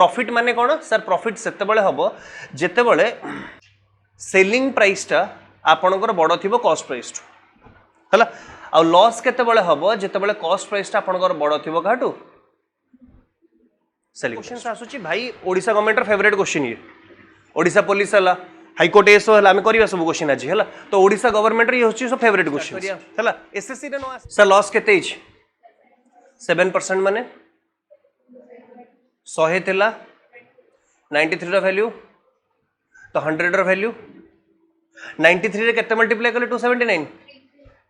Profit माने कौन sir profit सेते बळे हबो जेते बळे सेलिंग प्राइस टा आपनकर बड़ थिबो कॉस्ट प्राइस हला आ लॉस केते बळे हबो जेते बळे कॉस्ट प्राइस टा आपनकर बड़ थिबो काटू सेलिंग क्वेश्चन आसुची भाई ओडिसा गवर्नमेंट र फेवरेट क्वेश्चन ये ओडिसा पुलिस हला हाईकोर्ट एसओ हला हम करिया सब क्वेश्चन आज हला तो ओडिसा गवर्नमेंट रे होची सो फेवरेट क्वेश्चन हला एसएससी रे नो सर लॉस केते इच 7% माने 100 थिला 93 रो वैल्यू तो 100 रो वैल्यू 93 रे केते मल्टीप्लाई करले 279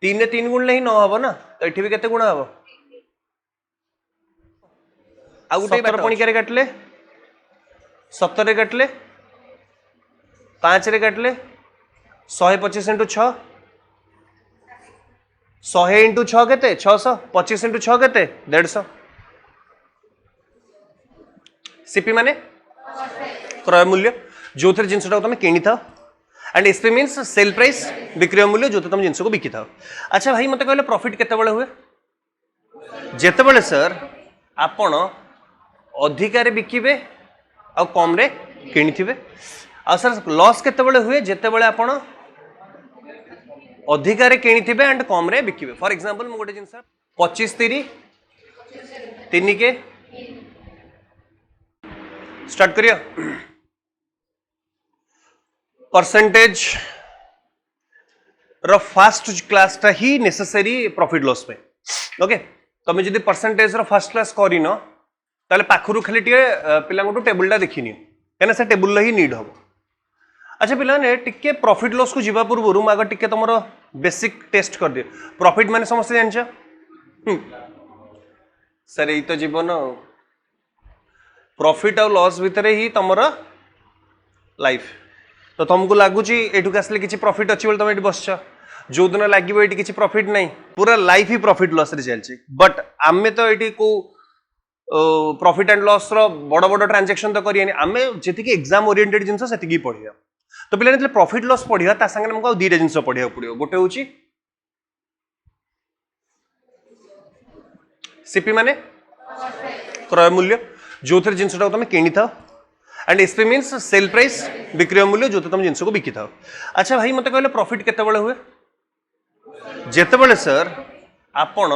3 ने 3 गुण नहीं 9 हबो ना तो एठी भी केते गुण हबो आ गुटे 17 पणी करे काटले 17 रे काटले 5 रे काटले 125 into 6 100 into 6 केते 600 25 into 6 केते 150 सीपी माने क्रय मूल्य जो थे जिनसटा तुम किनी था and SP means sale price विक्रय मूल्य जो तुम जिनस को बिकी था। अच्छा भाई मत कहले प्रॉफिट केते बळे हुए जेते बळे सर आपण अधिकार बिकिबे आ कम रे किनी थिबे आ सर लॉस केते बळे हुए जेते बळे आपण अधिकार किनी थिबे एंड कम रे बिकिबे। फॉर एग्जांपल मु गोटे जिनस 25 30 3 के स्टार्ट करियो परसेंटेज रो फर्स्ट क्लास टा ही नेसेसरी प्रॉफिट लॉस पे ओके तमे जदी परसेंटेज रो फर्स्ट क्लास करिनो ताले पाखरु खाली टिके पिला गोटो टेबल टा देखिनी केना से टेबल ही नीड हो। अच्छा पिला ने टिके प्रॉफिट लॉस को जीवा पूर्व आगे टिके तुमरो बेसिक टेस्ट कर दियो प्रॉफिट माने समस्त जानछ सर एई तो जीवन प्रॉफिट और लॉस भितर ही तुमरो लाइफ तो तुमको लगुच एठुक आसले किसी प्रॉफिट अच्छी तुम ये बसछ जो दिन लगे ये किसी प्रॉफिट नहीं पूरा लाइफ ही प्रॉफिट लॉस रे चलछि बट आमे तो ये को प्रॉफिट एंड लॉस रो बड़ बड़ ट्रांजैक्शन तो करियानी आमे जेतिकी एग्जाम ओरिएंटेड जिंस सेतिकी पढिया तो पिला ने प्रॉफिट लॉस पढिया ता संगे हमको दीटा जिंस पढिया पड़ियो गोटे होची सीपी माने क्रय मूल्य जो थे जिनसटा तुम किनी था and SP means sale price विक्रय मूल्य जो तुम जिनस को बिकी था। अच्छा भाई मत कहले प्रॉफिट केते बळे हुए जेते बळे सर आपण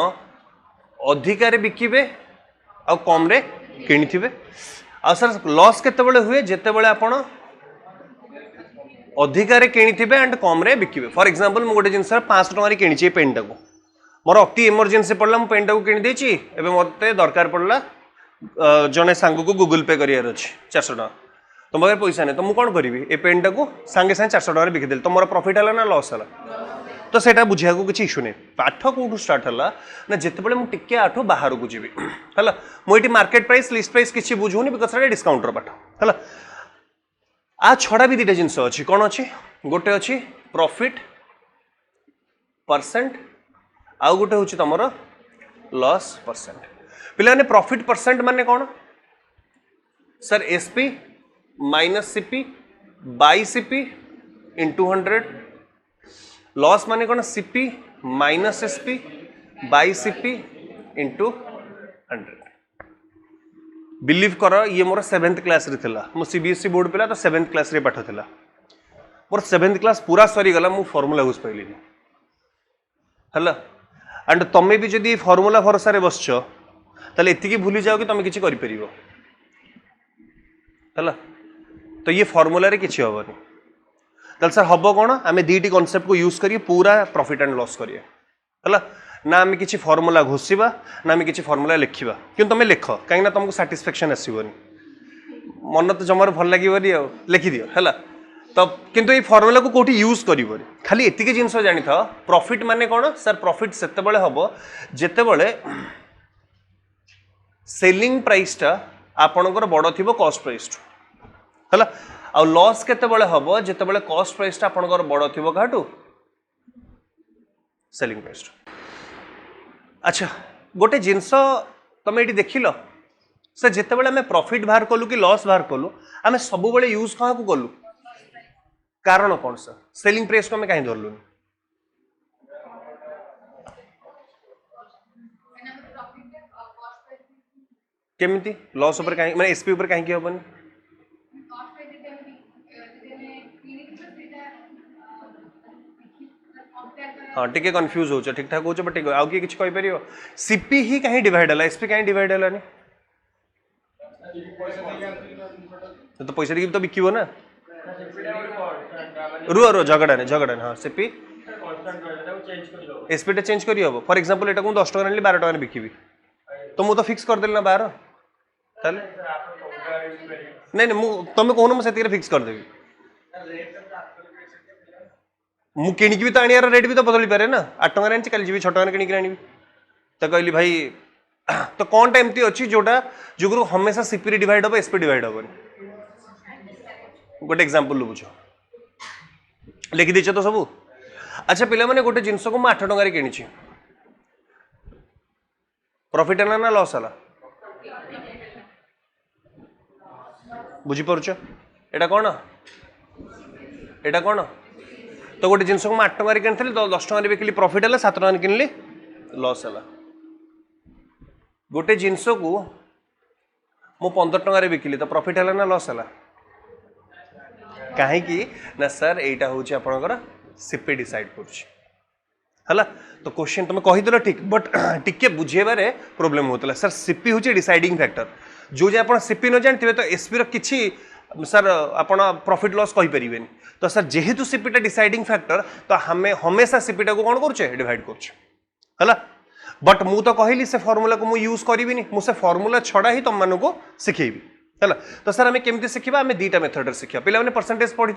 अधिकार बिकिबे आ कम रे किनी थिबे आ सर लॉस केते बळे हुए जेते बळे आपण अधिकार किनी थिबे एंड कम रे बिकिबे। फॉर एग्जांपल मु गोटे जिनस 500 टका रे किनी छि पेन टा को मोर अति इमरजेंसी पड़ला मु पेन टा को किनी देछि एबे मते दरकार पड़ला जने सांग को गूगल पे करियार अछि 400 टका तुम पाखे पैसा नहीं तो मुझे कौन करी ए पेन टा को सांगे सांगे 400 टका बिकिदेल तो मोर प्रॉफिट है ना लॉस है तो सेटा बुझा को किसी इश्यू नहीं पाठ कौटू स्टार्ट है ना जितेबाला मुझे टिके आठू बाहर को जीवी है मुझे मार्केट प्राइस लिस्ट प्राइस किसी बुझुनी बिकज डिस्काउंटर पाठ है आ छड़ा भी दीटा जिनस अच्छी कौन अच्छी गोटे अच्छी प्रॉफिट परसेंट आउ गोटे हूँ तुम लॉस परसेंट पिला प्रॉफिट परसेंट माने कौन sir SP minus CP by CP into 100 loss माने कौन CP minus SP by CP into 100 believe कर ये मोर 7th क्लास रे थिला मो सीबीएसई बोर्ड पिला तो 7th क्लास रे पाठ थिला मोर 7th क्लास पूरा सरी गला मु फार्मूला यूज पाइलिनी हला एंड तमे भी जदी फार्मूला भरोसा रे बसछ ताले एतिकी भूली जाओ कि तमे किछि करि परिबो हला तो ये फार्मूला रे किछि होबनी तल सर हबो कोन आमे दीटी कांसेप्ट को यूज करिए पूरा प्रॉफिट एंड लॉस करिए हला ना आमे किछि फार्मूला घोषिबा ना आमे किछि फार्मूला लिखिबा किंतु तमे लिख काहे ना तुमको सैटिस्फैक्शन आसीबनी मन तो जमार भल लागिबनी आ लिखि दियो हला तो किंतु ये फार्मूला को कोठी यूज करिबनी खाली एतिकी जिंस जानि था प्रॉफिट माने कोन सर प्रॉफिट सेते बळे हबो जेते बळे सेलिंग प्राइस टा आपनकर बड़ थिबो कॉस्ट प्राइस हला आ लॉस केते बळे हबो जेते बळे कॉस्ट प्राइस टा आपनकर बड़ थिबो काटू सेलिंग प्राइस। अच्छा गोटे जिनस तुम ये देखिल से जिते बळे हमें प्रॉफिट बाहर कलु कि लॉस बाहर कलु आमे सब बळे यूज कहा को कलु कारण कौन सर सेलिंग प्राइस को हमें कहीं धरलु केमिति लॉस ऊपर काहे माने एसपी ऊपर काहे की होबनी हाँ टिके कंफ्यूज हो ठीक ठाक हो बट आउ किए किछ कहि परियो सीपी ही काहे डिवाइड हला एसपी काहे डिवाइड हलानी तो पैसा देकी तो बिकिबो ना रुआ झगड़ा ने हाँ सीपी एसपी टा चेंज करी हबो फॉर एग्जांपल एटा को 10 टका आनली 12 टका बिकिबी तो मु तो फिक्स कर देल ना 12 ताले नहीं नहीं मु तमे कोन म सेती फिक्स कर देबी मु किणिकी भी तो आनियार रेट भी तो बदली पारे ना 8 टका आनी कल जी 6 टका किणिकी आनी तो कहली भाई तो कौन टा एमती अच्छी जोटा जो हमेशा सीपी डिवाइड हम एसपी डिवाइड हम गोटे एग्जांपल बुझ लिखि देछ तो सब अच्छा पिला माने गोटे जिनस को 8 टका किणी प्रॉफिट है ना लॉस है बुझीपार एटा कौन एटा कौन तो गोटे जिनस को 8 टका किनी तो 10 टका बिकली प्रॉफिट है 7 टका किनली लॉस है गोटे जिनस को मु 15 टका बिकली तो प्रॉफिट है ना लॉस है कहीं ना सर एटा हूँ आपंकर सीपी डिसाइड कर तो क्वेश्चन तुम कहीदेल ठीक बट टिके बुझेबारे प्रोब्लेम होता सर सीपी हूँ डिसाइडिंग फैक्टर जो जे आप सीपी न जानते तो एसपी रि सर आप प्रॉफिट लॉस कहींपर तो सर जेहेतु सीपीटा डिसाइडिंग फैक्टर तो हमें हमेशा सीपीटा को कौन करुचे डिवाइड करुचे बट मु तो कहली से फॉर्मूला को मु यूज करी मुझे फॉर्मूला छड़ा ही तुम मानक शिखेबी है तो सर आम केमती शिखा आम दीटा मेथड शिखा पे परसेंटेज पढ़ी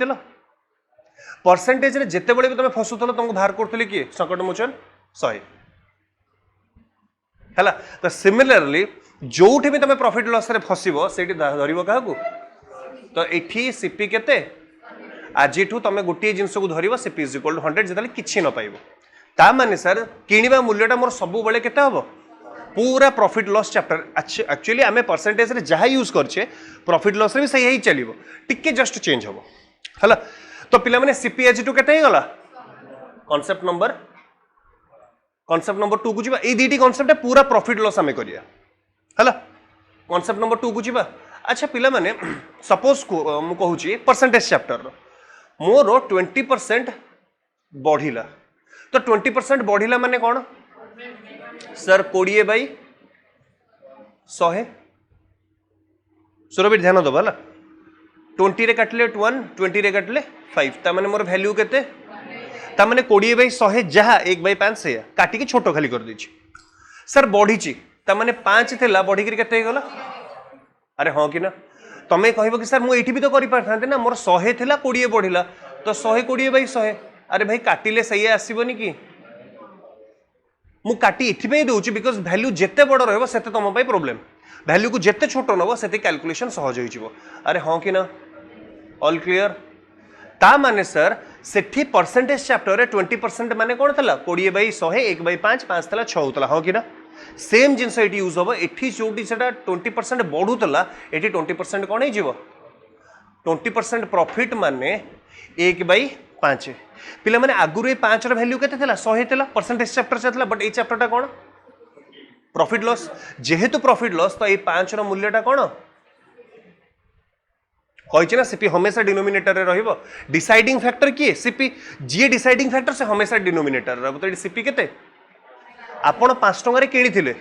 परसेंटेज जिते बड़े भी तुम फसुल तुमको बाहर करुले किए संकट मोचन 100 है तो सिमिलरली जो भी तुम प्रॉफिट लॉस रे फसब से धर क्या तो ये सीपी केते आज तुम गोटे जिनस को धर सीपी इज इक्वल टू 100 जिते किसी न पाइब ता माने सर किणवा मूल्यटा मोर सब बेले केते हम पूरा प्रॉफिट लॉस चैप्टर एक्चुअली आम परसेंटेज रे जहाँ यूज करछे प्रॉफिट लॉस रे भी सही ही चलिबो टिके जस्ट चेंज हम है तो पिला माने सीपी एज टू केते गला कांसेप्ट नंबर 2 को जीवा ए दीटी कांसेप्ट पूरा प्रॉफिट लॉस आम करिया है कांसेप्ट नंबर 2 को जीवा अच्छा पिला माने सपोज को मु कहूची परसेंटेज चैप्टर मोर 20% बढ़िला तो 20% बढ़िला माने कौन सर 20/100 सुरभि ध्यान दबा है 20 रे काटले 1 20 रे काटले 5 ता माने मोर वैल्यू केते ता माने 20/100 जहा 1/5 से काटी के छोटो खाली कर दीची सर बढ़ी ता माने 5 थिला बढ़ी के केते गला अरे हाँ कि ना तमे कहबो कि सर मु एठी भी तो करि पारथांते ना मोर 100 थिला 20 बढ़िला तो 100 20/100 अरे भाई काटिले सही आसीबोनी कि मु काटी एथि दउची बिकॉज वैल्यू जेते बड़ रहबो सेते तुम पाई प्रॉब्लम वैल्यू को जेते छोटो नबो सेते कैलकुलेशन सहज होई जिवो अरे हाँ कि ना ऑल क्लियर ता माने सर सेठी परसेंटेज चैप्टर रे 20% माने कोन थला 20/100 1/5 5 थला 6 होतला हाँ कि ना सेम जिनस एटी यूज होबो एठी जोटी सेटा 20% बढ़ुतला एठी 20% कोन हे जिवो 20% प्रॉफिट माने 1/5 पिला माने आगुरु 5 र वैल्यू केते थला 100 थला परसेंटेज चैप्टर से थला बट ए चैप्टर टा कोन प्रॉफिट लॉस जेहेतु प्रॉफिट लॉस तो ए 5 र मूल्यटा कोन कहिछ ना सीपी हमेशा डिनोमिनेटर रे रहइबो डिसाइडिंग फैक्टर किए सीपी जी डिसाइडिंग फैक्टर से हमेशा डिनोमिनेटर रहबो तो सीपी केते आपण 5 टका रे किनी थिले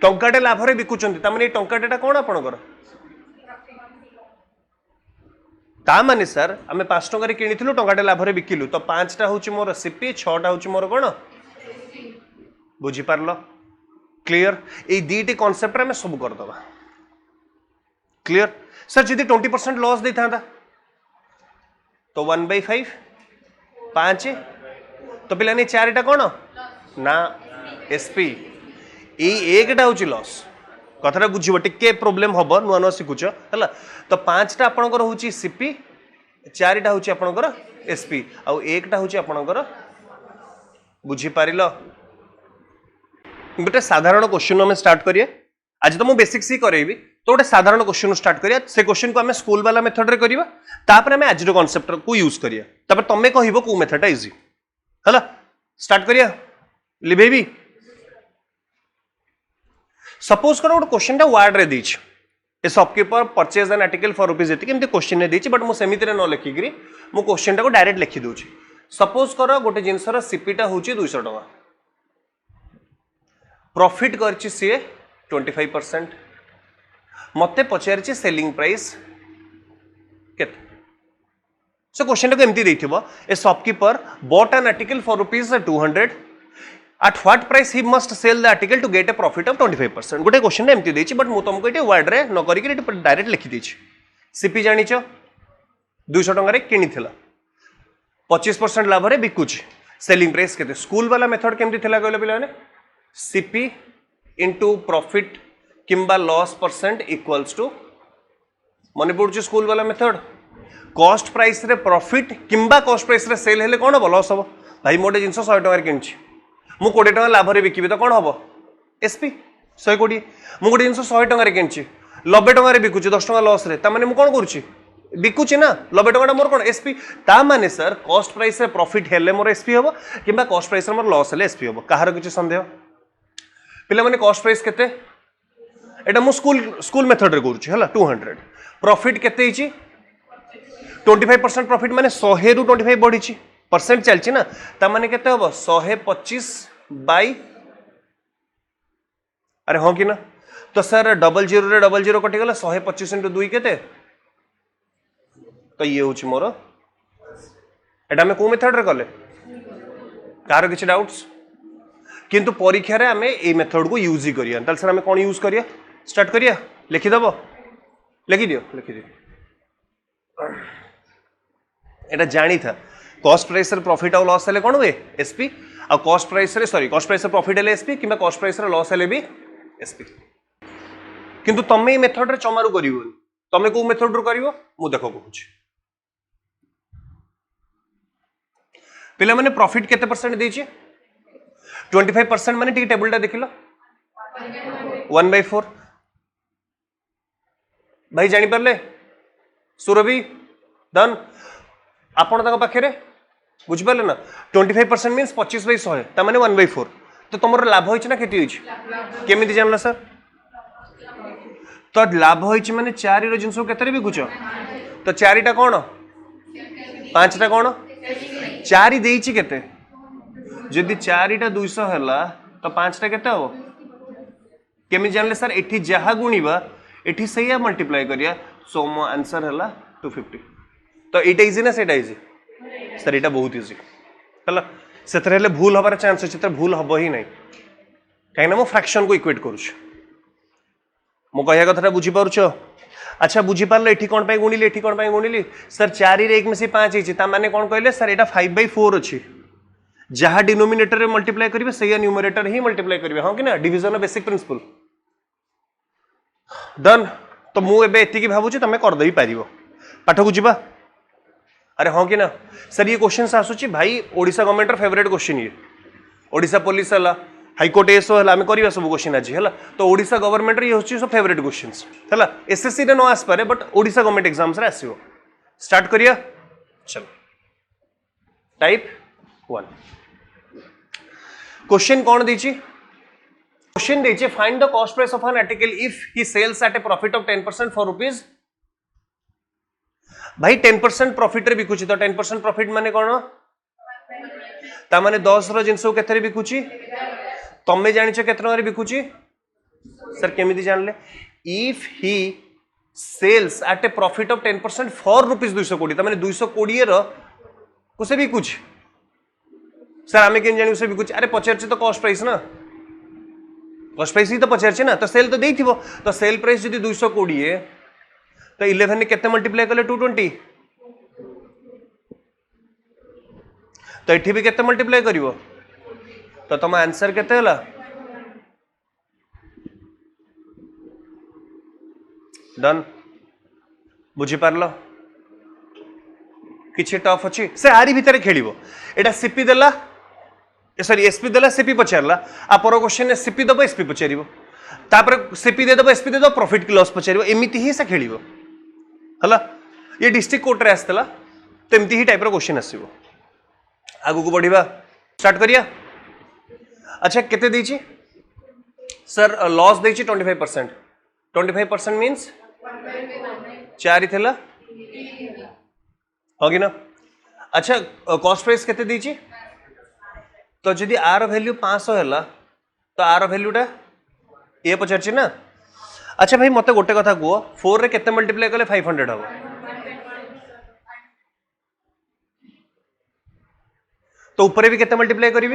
टंकाटे लाभ रे बिकुचंती त माने टंकाटेटा कोन आपणकर ता माने सर आमे 5 टका रे किनी थिलु टंकाटे लाभ रे बिकिलु तो 5 टा होची मोर सीपी 6 टा होची मोर कोन बुझी पारलो क्लियर ए दीटी कांसेप्ट रे मैं सब कर दबा क्लियर सर जदि 20% लॉस दे था तो 1/5 5 तो पिला नहीं 4 टा कोन ना एसपी ए एकटा होची लॉस कथरा बुझिबो टिके प्रॉब्लम हबो नुआ नुआ सिकुछ हला तो 5 टा आपनकर होची सीपी 4 टा होची आपनकर एसपी आ एकटा होची आपनकर बुझी पारिलो गोटे साधारण क्वेश्चन में स्टार्ट करिए आज तो मु बेसिक्स ही करेबी तो गोटे साधारण क्वेश्चन स्टार्ट करिया से क्वेश्चन को आम स्कूल वाला मेथड रे करिवा तापर आम आज कॉन्सेप्ट को यूज करिया तापर तमे कहिबो को मेथड इजी हला स्टार्ट करिया लिभेबी सपोज करो गोटे क्वेश्चन टा वार्ड रे दीच a shopkeeper purchase an article for rupees एति केमती क्वेश्चन ने दीची बट मु सेमिति रे न लिखिकरी मु क्वेश्चन टा को डायरेक्ट लिखि दोची सपोज करो गोटे जिनसर सीपी टा होची 200 टका प्रॉफिट करची सी 25% मते पचारची सेलिंग प्राइस केते सो क्वेश्चन टा को एमती देथिबो a shopkeeper bought an article for rupees 200 at what price he must sell the article to get a profit of 25%. गोटे क्वेश्चन एमती देछि बट मु तुमको एटे वर्ड रे न करी के डायरेक्ट लिखि देछि सीपी जानिचो 200 टंका रे किनिथिला 25% लाभ रे बिकुछि सेलिंग प्राइस केते स्कूल वाला मेथड केमती थिला कहले पिला ने सीपी इनटू प्रॉफिट किंबा लॉस परसेंट इक्वल्स टू मने पड़ुछि स्कूल वाला मेथड कॉस्ट प्राइस रे प्रॉफिट किंबा कॉस्ट प्राइस रे सेल हेले कोन हो लॉस हो भाई मोटे जिंस 100 टंका रे किनछि मु 20 टका लाभ रे बिकिबी तो कोन हबो एसपी 120 मु गोटे जिंस 100 टका रे किनछि 90 टका रे बिकुछि 10 टका लॉस रे ता माने मु कोन करूछि बिकुछि ना 90 टका मोर कोन एसपी ता माने सर कॉस्ट प्राइस रे प्रॉफिट हेले मोर एसपी हबो किबा कॉस्ट प्राइस रे मोर लॉस हेले एसपी हबो काहार किछि संदेह पिला माने कॉस्ट प्राइस केते एटा मु स्कूल मेथड रे करूछि हला 200 प्रॉफिट केते हिची 25% प्रॉफिट माने 100 रु 25 बढ़िछि परसेंट चलछि ना ता माने केते हबो 125 बाय अरे हाँ कि ना तो सर 00 रे 00 कटि गला 125 into 2 केते तो ये होछि मोर एटा में को मेथड रे कले कार किछि डाउट्स किंतु परीक्षा रे हमें ए मेथड को यूज ही करिया ताल सर हमें कोन यूज करिया स्टार्ट करिया लिखि दबो लिखि दियो एटा जानी था कॉस्ट प्राइस रे प्रॉफिट और लॉस हेले कोन हुए एसपी आ कॉस्ट प्राइस रे सॉरी कॉस्ट प्राइस रे प्रॉफिट हेले एसपी किबा कॉस्ट प्राइस रे लॉस हेले भी एसपी किंतु तमे ए मेथड रे चमारू करिवो तमे को मेथड रो करिवो मु देखो कहूची पिला माने प्रॉफिट केते परसेंट देछि 25% माने टी टेबल टा देखिलो 1/4 भाई जानि परले सुरभि धन आपण तक पाखे बुझी पारे ना 25% मीन्स 25/100 ता माने 1/4 तो तुमर लाभ होइछ ना केति होइछ केमिति जानला सर तो लाभ होइछ माने 4 रो जिंसो केतरे बिकुछ तो 4 टा कोन 5 टा कोन 4 देइछि केते जदि 4 टा 200 हला तो 5 टा केते हो केमिति जानले सर एठी जहा गुणीबा एठी सहीया मल्टीप्लाई करिया सो मो आंसर हला 250 तो एटा इजी ना सेटा इजी सर एटा बहुत इजी हला सेतरे ले भूल हबार चांस अछि त भूल हबो ही नै काहे ना मो फ्रैक्शन को इक्वेट करू मो कहया कथाटा बुझी पारुछो अच्छा बुझी पारले एठी कोन पय गुणिले एठी कोन पय गुणिले सर 4 रे 1 में से 5 हिची ता माने कोन कहले सर एटा 5/4 अछि जहा डिनोमिनेटर रे मल्टीप्लाई करिवे सही न्यूमरेटर ही मल्टीप्लाई करिवे हां कि ना डिवीजन बेसिक प्रिंसिपल डन तो मु एबे एति की भाबुची तमे कर देई पारिबो पाठ को जिबा अरे हाँ कि ना सर ये क्वेश्चन आसूची भाई ओडिशा गवर्नमेंट फेवरेट क्वेश्चन ये ओडिशा पुलिस है हाईकोर्ट एसओ है आम करवा सब क्वेश्चन आज है तो ओडिशा गवर्नमेंट ये हूँ सब फेवरेट क्वेश्चंस है एसएससी रे न आस पारे बट ओडिशा गवर्नमेंट एग्जाम्स रे आसीबो स्टार्ट करिया चलो टाइप 1 क्वेश्चन कौन देछि क्वेश्चन देछि find the cost price of an article if he sells at a profit of 10% for rupees भाई 10% प्रॉफिट रे बिकुची तो 10% प्रॉफिट माने कोन ता माने 10 रो जिंसो केतरे बिकुची तमे जानिछ केतना रे बिकुची सर केमिति जानले if he sells at a profit of 10% for rupees 220 ता माने 220 रो कुसे बिकुची सर आमे केन जानि उसे बिकुची अरे पचरची तो कॉस्ट प्राइस ना कॉस्ट प्राइस ही तो पचरची ना तो सेल तो देइथिबो तो सेल प्राइस जदी 220 तो 11 ने केते मल्टीप्लाई करले 220 तो एठी भी केते मल्टीप्लाई करिवो तो तम आंसर केते हला डन बुझी पारलो किछि टफ अछि से आरी भितरे खेलिबो एटा सीपी देला सॉरी एसपी देला सीपी पचारला आ पर क्वेश्चन ने सीपी दबो एसपी पचारिबो तापर सीपी दे दबो एसपी दे दो प्रॉफिट की लॉस पचारिबो एमिति ही से खेलिबो हला ये डिस्ट्रिक्ट कोर्ट रे आस्तला तो एमती ही टाइप रो क्वेश्चन आसीबो आगु को बढ़िबा स्टार्ट करिया अच्छा केते देछि सर लॉस देखिए 25%, 25% मीन्स 4 थिला होगी ना। अच्छा कॉस्ट प्राइस केते दीची, तो जदि आर वैल्यू 500 है तो आर वैल्यूटा ये पचार ना। अच्छा भाई मत गोटे कथा कह 4 रे केते मल्टीप्लाई कले 500 हम, तो ऊपर भी केते मल्टीप्लाई करी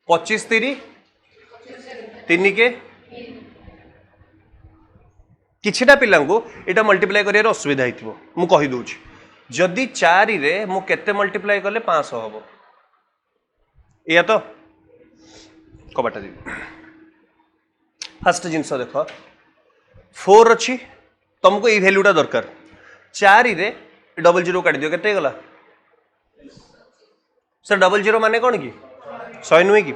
25 3 3 के किछिटा पिलांको एटा मल्टीप्लाई करियार असुविधा हिथिबो मु कहि दोछि। जदि 4 रे मु केते मल्टीप्लाई कले 500 हबो, या तो कबाटा दी फर्स्ट जिनस देख 4 अच्छी तुमको ये वैल्यूटा दरकार, 4 रे डबल जीरो काट दियो केते गला सर। डबल जीरो माने कौन कि 100 नुहे कि,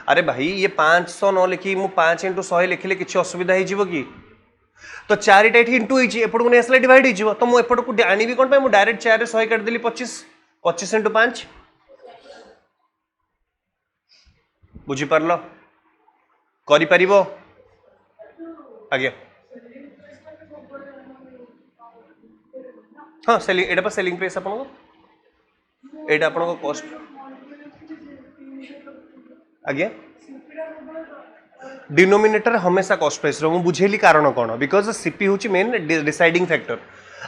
अरे भाई ये 500 न लिखी मु 5 × 100 लिखिले किसी असुविधा हो कि, तो 4 टा ये इंटू एपट को नहीं डिवाइड हो, तो मुझे एपट को आनी कौन मुझे डायरेक्ट 4 रे 100 काटिदेली 25 25 × 5 बुझीपार कर आज्ञा। हाँ सेलिंग एटा सेलिंग प्राइस आपन एटा आपन कॉस्ट आज्ञा। डिनोमिनेटर हमेशा कॉस्ट प्राइस रो बुझेली कारण कौन, बिकॉज सीपी हूँ मेन डिसाइडिंग फैक्टर,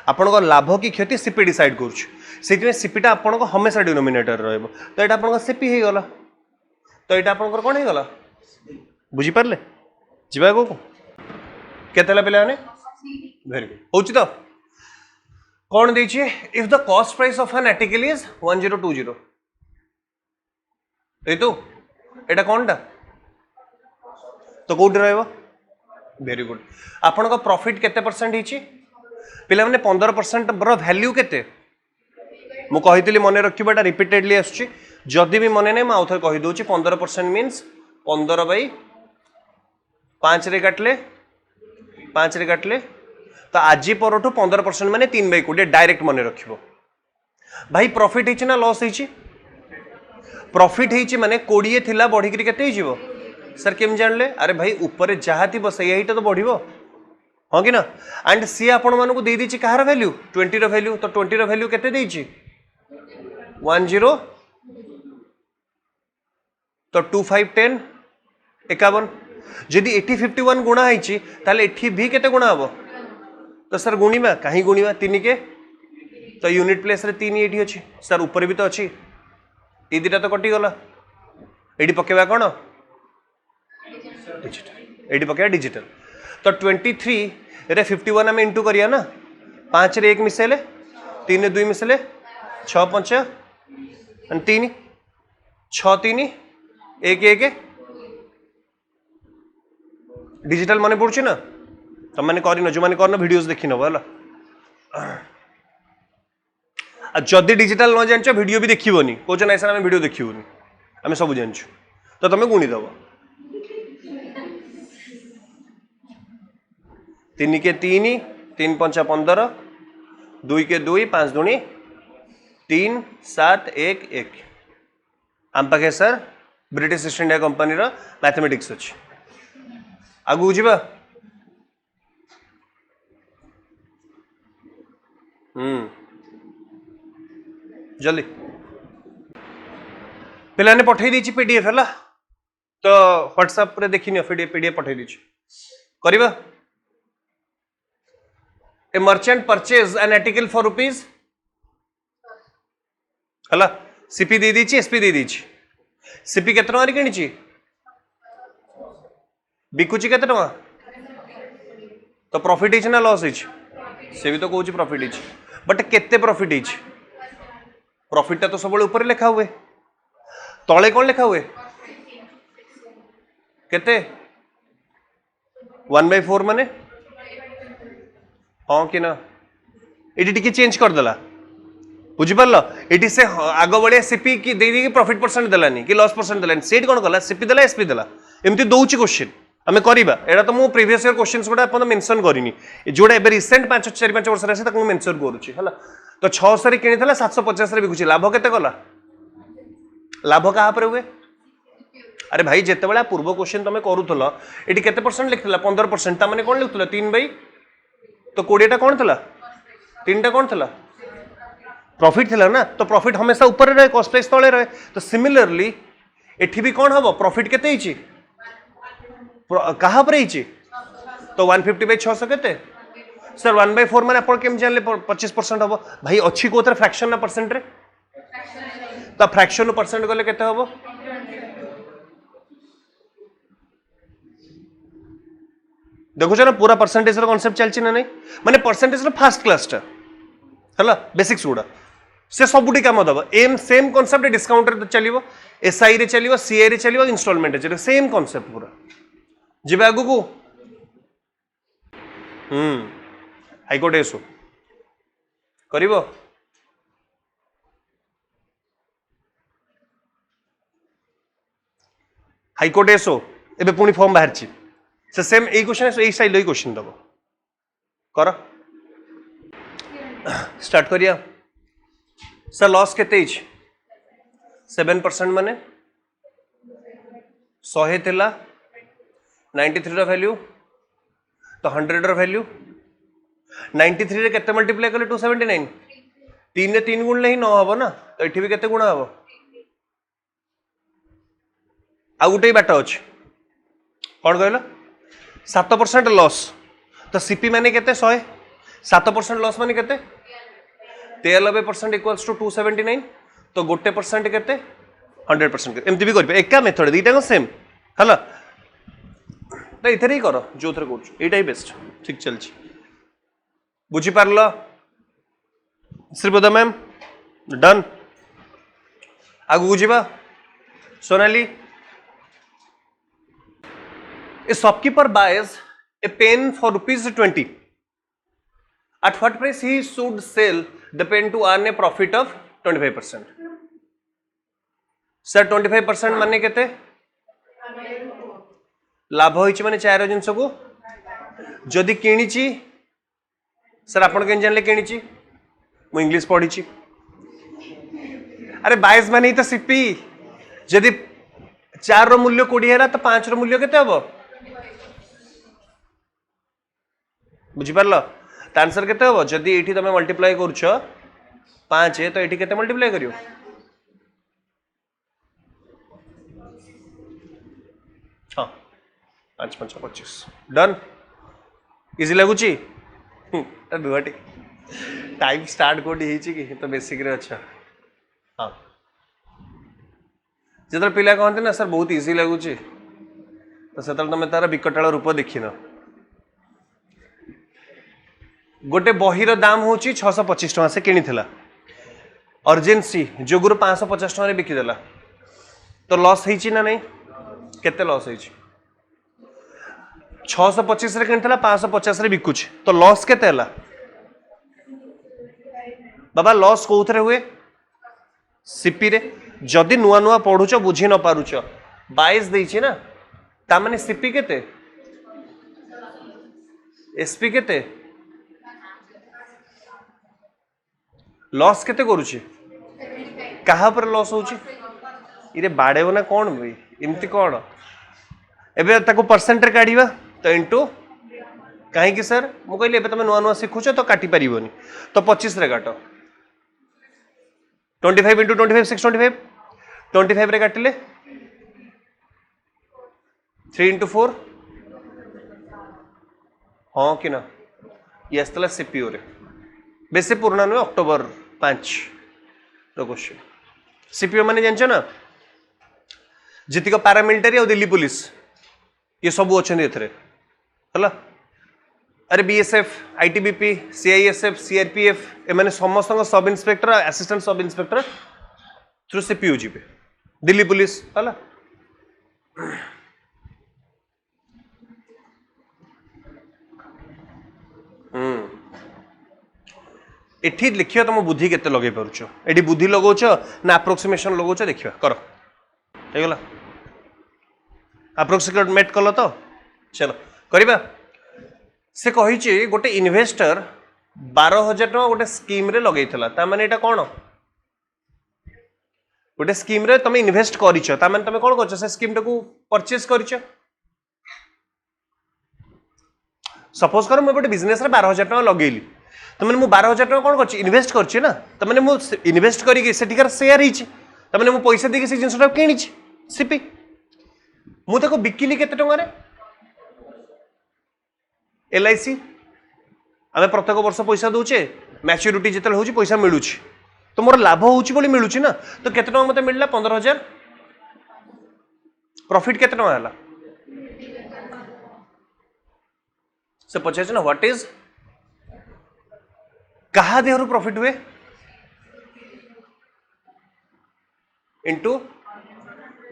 आपण लाभ कि क्षति सीपी डिसाइड करुछ, से सीपीटा आपण हमेशा डिनोमिनेटर रहिबो, तो एटा आपण सीपी हो गला, तो एटा आपण कौन हो गला बुझी पारले जीवा को केतेला पिला ने वेरी गुड होची। तो कौन देछि if the cost price of an article is 1020 ए तो एटा कोनटा तो कोड रहबो वेरी गुड। आपण को प्रॉफिट केते परसेंट हिची पिला माने 15% रो वैल्यू केते मु कहितली मने रखिबाटा रिपीटेडली आछी, जदि भी मने नै म आउथर कहि दोछि 15% मींस 15/5 रे काटले 5 रे काटले तो आज परठू 15% माने 3/20 डायरेक्ट मने रखिबो। भाई प्रॉफिट हिची ना लॉस हिची, प्रॉफिट हिची माने 20 थिला बढ़ी करी केते हिजिवो सर केम जानले, अरे भाई ऊपर जहाँ थी बस यहीटा तो बढ़िबो हाँ कि ना। एंड सी आपण मानकु दे दीची कहार वैल्यू 20 रो वैल्यू, तो 20 रो वैल्यू केते देइची 10 तो 25 10 51, जदि एठी 51 गुणा होईची ताले एठी भी केते गुणा हबो, तो सर गुणीमा कहीं गुणीमा 3 के, तो यूनिट प्लेस रे 3 एठी अछि सर, ऊपर भी तो अछि ए दिटा तो कटि गला, एडी पकेबा कोन डिजिटल, एडी पकेबा डिजिटल। तो 23 रे 51 आम इंटू करिया ना, 5 रे 1 मिसेले 3 रे 2 मिसेले 6 5 3 6 3 1 1 डिजिटल माने पड़ुछि ना, तुम मैंने कर जो मैंने करना वीडियोस देखी नब है। जदि डिजिटल न जान वीडियो भी देखनी कौन ना सर आम वीडियो देखनी आम सब जान, तो तुम गुणीदेव 3 के 3 3 5 15 2 के 2 5 दूनी 3 7 1 1 आम पाखे sir British east India company mathematics अच्छी आगू जावा। जल्दी पिला ने पठे दी पीडीएफ है तो व्हाट्सएप रे देखी पीडीएफ पठे दी करिबा। ए merchant purchase an article for rupees हला सीपी दे दी एसपी दे दी, सीपी केते टका किणी बिकुची केते टका, तो प्रॉफिट हिच ना लॉस हिच से भी तो कहूँ प्रॉफिट हिच, बट केते प्रॉफिट हिच प्रॉफिट तो सब ऊपर लिखा हुए, तले कौन लिखा हुए केते 1/4 माने हाँ कि ना, ये टिके चेंज कर देला बुझिपार ये से आग भाया सीपी की दे प्रॉफिट परसेंट देलानी कि लॉस परसेंट देलानी, सेट कौन कला सीपी देला एसपी देला एमती दौची क्वेश्चन आम करवा। एटा तो मुझे प्रीवियस ईयर क्वेश्चन गुड़ा आप मेंशन करनी जोड़ा एबे रिसेंट 4-5 वर्ष आसे मेंशन करुच्ची है। तो 600 किनी 750 बिकुची, लाभ केते गला, लाभ क्या हुए अरे भाई जिते पूर्व क्वेश्चन तुम करूल ये केते परसेंट लिखला 15% ता माने कौन लिखुला 3/, तो 20टा कौन था 3टा कौन था प्रॉफिट थिला ना, तो प्रॉफिट हमेशा ऊपर रहे कॉस्ट प्राइस तले रहे। तो सिमिलरली एठी भी कौन हम प्रॉफिट केते हिची कहा पर हिची, तो 150/600 केते सर 1/4 माने अपन केम जानले 25% हम भाई अच्छी कोथरे फ्रैक्शन ना परसेंट रे, तो फ्रैक्शन परसेंट गले केते हम देखो ना पूरा परसेंटेज रो कांसेप्ट चलछि ना नहीं, माने परसेंटेज रो फर्स्ट क्लास टा हला बेसिक्स गुडा से सबुटी काम दबा एम सेम कांसेप्ट डिस्काउंट रे चलिवो, एसआई रे चलिवो, सीआई रे चलिवो, इंस्टॉलमेंट रे चलिवो, सेम कांसेप्ट पूरा जिबे आगु को हाईकोर्ट एसो करिवो हाईकोर्ट एसो एबे पुणी फॉर्म बाहर छि से सेम ए क्वेश्चन ए स्टाइल क्वेश्चन दबो कर स्टार्ट करिया सर लॉस केते 7% माने 100 थिला 93 रो वैल्यू तो 100 रो वैल्यू 93 रे केते मल्टीप्लाई करले 279 3 रे 3 गुण नहीं न हबो ना, तो एठी भी केते गुण हबो आ गुटे बाट अछि कोन कहलो 7% लॉस, तो सीपी माने केते 100 7% लॉस माने केते 93% इक्वल्स टू 279, तो गोटे परसेंट केते 100% एमती भी कर एका मेथड दीटा को सेम हला, तो इथरे ही करो जो थरे करछु एटा ही बेस्ट ठीक चलछि बुझी पारलो श्रीपदा मैम डन आगु बुझीबा Sonali A shopkeeper buys a pen for ₹20. At what price he should sell the pen to earn a profit of 25%? Sir 25% माने केते लाभ होइछि माने चार जिंस को जदि किणीची सर आपण केन जानले किणीची मु इंग्लिश पढीची अरे 22 माने ही तो सीपी जदि 4 रो मूल्य 20 हैला तो 5 रो मूल्य केते हबो बुझी पारलो, तो आंसर केते हबो जदि एठी तमे मल्टीप्लाई करूछ 5 तो एठी केते मल्टीप्लाई करियो हां 5 5 25 डन इजी लागुची दुआटी टाइम स्टार्ट कोडी हिची कि तो बेसिक रे अच्छा हां जदर पिला कहते ना सर बहुत इजी लागुची तो सेतल तमे तार विकटाळ रूप देखिन गोटे बहीर दाम हूँ 625 टका से किनी थिला अर्जेन्सी जोगुरु 550 टका बिकिदेला तो लॉस होइछि ना नहीं केते लॉस होइछि 625 रे किनी थिला 550 रे बिकुछि तो लॉस केते हला बाबा लॉस कोउथरे हुए सीपी रे जदि नुआ नुआ पढुछ बुझी न पारुछ 22 देइछि ना ता माने सीपी केते एसपी केते लॉस केते करूची कहा पर लॉस होची इरे बाडेबो ना कोन भाई इमती कोन एबे ताको परसेंट रे काढीबा तो इनटू काहे कि सर मु कहली एबे तमे नुआ नुआ सिखुछ तो काटी परिबोनी तो 25 रे काटो 25 into 25 625 25 रे काटिले 3 into 4 हाँ कि ना ये आसला सीपीओ रे बेसे पुराना नुहे अक्टोबर 5 क्वेश्चन सीपीओ माने जानछ ना जितिक पारामिलिटारी और दिल्ली पुलिस ये सब अच्छा एथरे हला अरे बीएसएफ आईटीबीपी सीआईएसएफ सीआरपीएफ एमाने समस्त sub inspector assistant sub inspector through CPO जीवे दिल्ली पुलिस हला एठी लिखियो तुम बुद्धि केते लगे पारुछ एठी बुद्धि लगौछ ना अप्रोक्सीमेशन लगौछ देखियो कर हे गला अप्रोक्सीमेट कल तो चलो करिबा से कहिछि गोटे इन्वेस्टर 12,000 टका गोटे स्कीम रे लगैथला ता माने एटा कोन गोटे स्कीम रे तुम इन्वेस्ट करिछ ता माने तुम कोन करछ से स्कीम टाकू परचेज करिछ सपोज कर मु गोटे बिजनेस रे 12000 टका लगेली तो मैंने 12000 टका कोन करछ इन्वेस्ट करछ ना तो मैंने मु इन्वेस्ट करी सेठिकार शेयर हिच तो मैंने मु पैसा देके से जिंसटा किनिछ सीपी मु ताको बिकिली केते टका रे एलआईसी आमे प्रत्येक वर्ष पैसा दउचे मैच्योरिटी जेतल होची पैसा मिलुची तो मोर लाभ होची बोली मिलुची ना तो केते टका मते मिलला 15000 प्रॉफिट केते टका हला से पचास ना व्हाट इज कहा देहरु प्रॉफिट हुए इंटू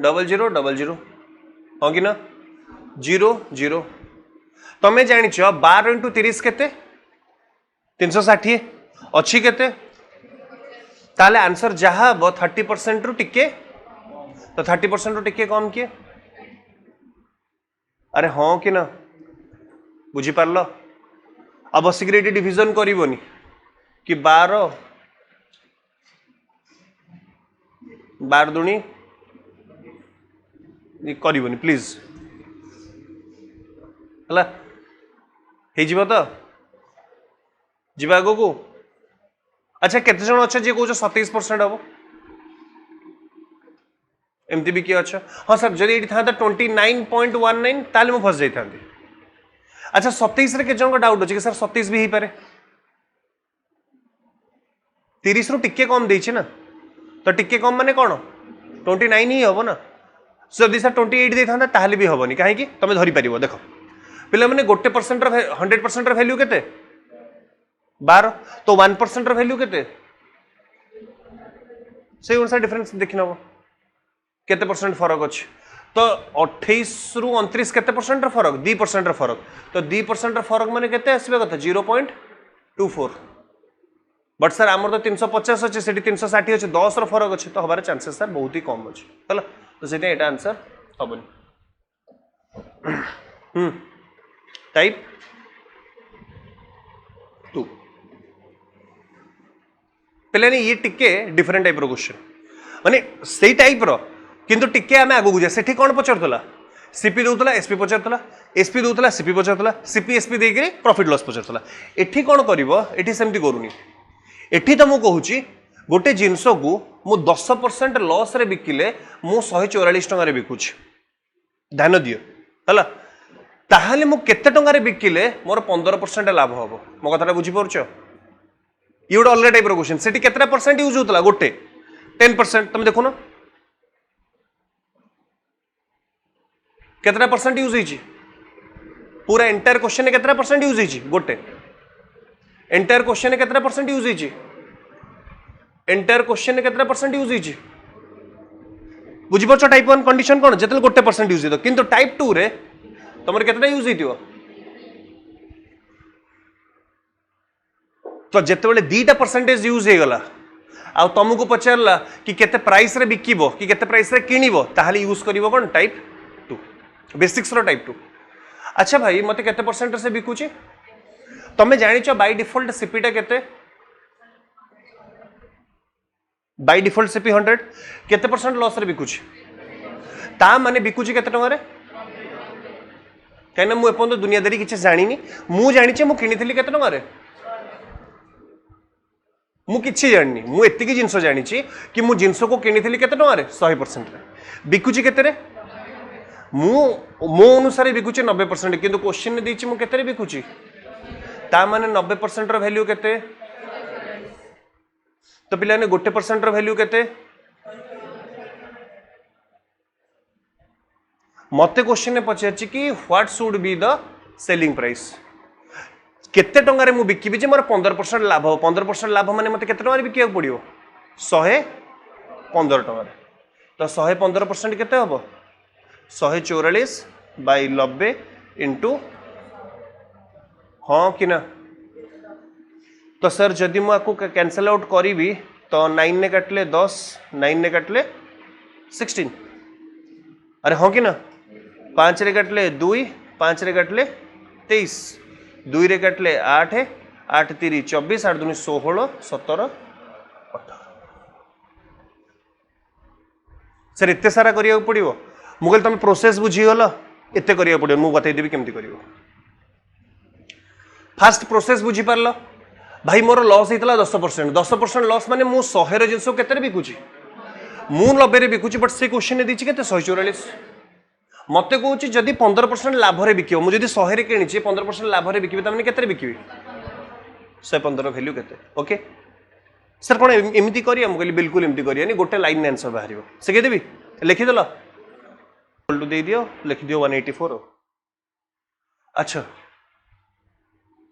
0000 हाँ कि ना 00 तमें जानिछ 12 इंटू 30 केते 360 अच्छी केते ताले आंसर जहा 30% रु टिके तो 30% रु टिके कम किए अरे हाँ कि ना बुझी पारलो अब बसिक डिविजन करबोनी कि 12 दुणी करबोनी प्लीज हला हे जीव तो जीवा आगो को अच्छा केते जण अच्छा जे कहूछ 27% हम एमती भी किए अच्छा हाँ सर जदि ये था 29.19 ताले मु फस जाई अच्छा 27 रे के जण को डाउट अछि कि सर 27 भी ही पारे 30 रु टिके कम देछि ना तो टिके कम माने कोन 29 ही हबो ना सो यदि सर 28 दे था ताले भी हबोनी काहे कि तमे धरि परिबो देखो पिला माने 1% रो 100% रो वैल्यू केते 12 तो 1% रो वैल्यू केते से अनुसार डिफरेंस देखिनबो केते परसेंट फरक अछि तो 28 रु 29 केते परसेंट रो फरक 2% रो फरक तो 2% रो फरक माने केते आसीबे कथा 0.24 बट सर आमर तो 350 अच्छे से 360 अच्छे 10 रो फरक अच्छे तो हमारे चांसेस सर बहुत ही कम अच्छे चलो तो से एटा आंसर हबन टाइप 2 पहले ये टिके डिफरेंट टाइप रो क्वेश्चन माने सेही टाइप रो किंतु टिके आमे आगु गुजे सेठी कोन पचरतला सीपी दउतला एसपी पचरतला एसपी दउतला सीपी पचरतला सीपी एसपी देकरी प्रॉफिट लॉस पचरतला एठी कोन करिवो एठी सेमती करूनी एठी तो मु कहूची गोटे जिनस को मु 10% लॉस रे बिकिले मु 144 टका रे बिकुची ध्यान दियो हला ताहाले मु केते टका रे बिकिले मोर 15% लाभ हबो मो कथाटा बुझी परछो ये गोटे अलग टाइप रो क्वेश्चन सेठी केतरा परसेंट यूज होतला गोटे 10% तुम देखो ना केतरा परसेंट यूज होईची पूरा एंटायर क्वेश्चन ने केतरा परसेंट यूज होईची गोटे एंटायर क्वेश्चन ने केतरा परसेंट यूज होईची एंटायर क्वेश्चन ने केतरा परसेंट यूज होईची बुझी परछो टाइप 1 कंडीशन कोन जेतल गोटे परसेंट यूज होतो किंतु टाइप 2 रे तमर केतरा यूज होइतियो तो जेतेबेले 2टा परसेंटेज यूज हे गला आ तुमको पचारला कि केते प्राइस रे बिकिबो कि केते प्राइस रे किनिबो ताहाले यूज करिवो कोन टाइप 2 बेसिक्स रो टाइप 2 अच्छा भाई मते केते परसेंट से बिकुची तमे जानिचो बाय डिफॉल्ट सीपीटा केते बाय डिफॉल्ट सीपी 100 केते परसेंट लॉस रे बिकुची ता माने बिकुची केते टका रे कहना मु एपन दुनियादारी किछ जानिनी मु जानिचे मु किनिथिली केते टका रे मु किछि जानिनी मु एतिकी जिंस जानिची कि मु जिंस को किनिथिली केते टका रे 100% रे बिकुची केते रे मु मो अनुसार बिकुची 90% किंतु क्वेश्चन ने देछि मु केते रे बिकुची ता माने 90% रो वैल्यू केते तो पिला ने 1% रो वैल्यू केते मते क्वेश्चन ने पचारछि कि what should be the selling price केते टंगा रे मु बिकिबि जे मोर 15% लाभ हो 15% लाभ माने मते केते टंगा रे बिकिया पड़ियो 115 टंगा रे तो 115% केते हबो 144 बाय 90 इंटू हाँ कि ना तो सर जदि मु आपको कैंसल आउट करी तो 9 ने काटले 10 9 ने काटले 16 अरे हाँ कि ना 5 रे काटले 2 5 रे काटले 23 2 रे काटले 8 8 3 24 8 2 16 17 18 सर एत सारा करिया पड़ो मुझे तुम प्रोसेस बुझीगल एत करिया पड़ो मुझे बतईदेवी केमती कर फास्ट प्रोसेस बुझीपार भाई मोर लॉस होता 10% 10% लॉस माने मु 100 जिनस के बिकुची मु 90 बिकुची बट से क्वेश्चन देती के 144 मत कौच जदि 15% लाभ बिक मुझे 100 किणी 15% लाभ बिकि तमें के बिकि 115 वैल्यू के ओके सर कौन एमती करिया कहली बिल्कुल एमती करिया गोटे लाइन आंसर बाहर से कहीदेवी लिखिदेल दे दियो लिखि दियो 184 अच्छा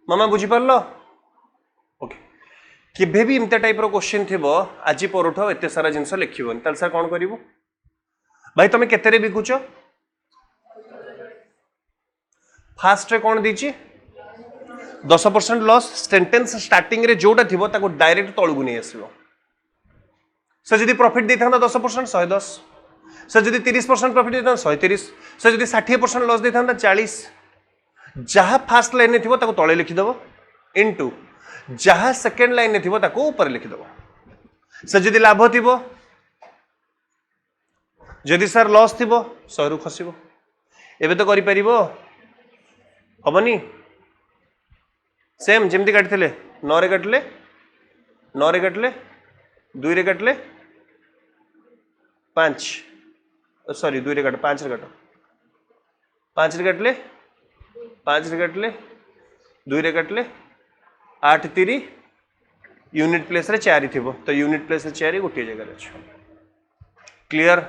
मामा बुझीपार ओके केभे भी इमती टाइप क्वेश्चन थी आज परठ एत सारा जिनस लिखन ताल सर कौन करू भाई तुम केते बिकुच फास्ट रे कौन दीची 10% लॉस सेंटेंस स्टार्टिंग रे जोटा थी डायरेक्ट तलू नहीं आसो सर जब प्रॉफिट देता 10% 110 सर जब 30% प्रॉफिट देता 130 सर जब 60% लॉस देता 40 जहाँ फास्ट लाइन में थी तले लिखिदेव इनटू जहाँ सेकेंड लाइन में थी ऊपर लिखिदेव सर जब लाभ थी जदि सर लॉस थी 100 रु खसब एबे तो करि हबनी सेम जमती काटते 9 रे काटले 9 रे काटले 2 रे काटले 5 सॉरी 2 रे काट 5 रे काट 5 रे काटले 5 रे काटले 2 रे काटले 8 3 यूनिट प्लेस रे 4 थी तो यूनिट प्लेस रे 4 गोटे जगह अच्छे क्लियर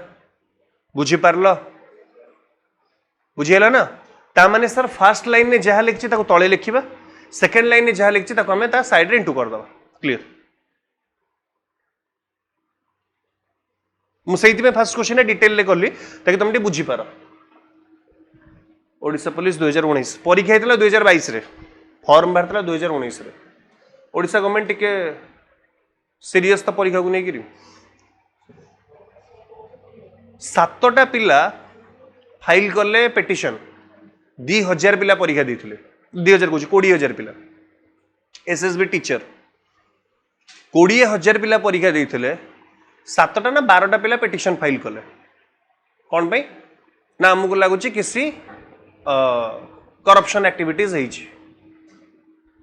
बुझी पारल बुझीगला ना तामाने सर फास्ट लाइन में जहाँ लिखी तले लिखा सेकेंड लाइन में जहाँ लिखी आम साइड इंटू करदे क्लियर मुझे फास्ट क्वेश्चन डिटेल कली ताकि तुम बुझीपार ओडिशा पुलिस 2019 परीक्षा होता 2022 रे फॉर्म बाहर 2019 रे ओडिशा गवर्नमेंट टिके सीरियस तो परीक्षा को लेकिन 7टा पिला फाइल कले पिटिशन 2000 पिला परीक्षा देते 2000 कह 20,000 पिला एसएसबी टीचर 20,000 पिला परीक्षा देते 7टा ना 12टा पिला पिटिशन फाइल कले कौन पे ना आमको लगुच किसी करप्शन एक्टिविटीज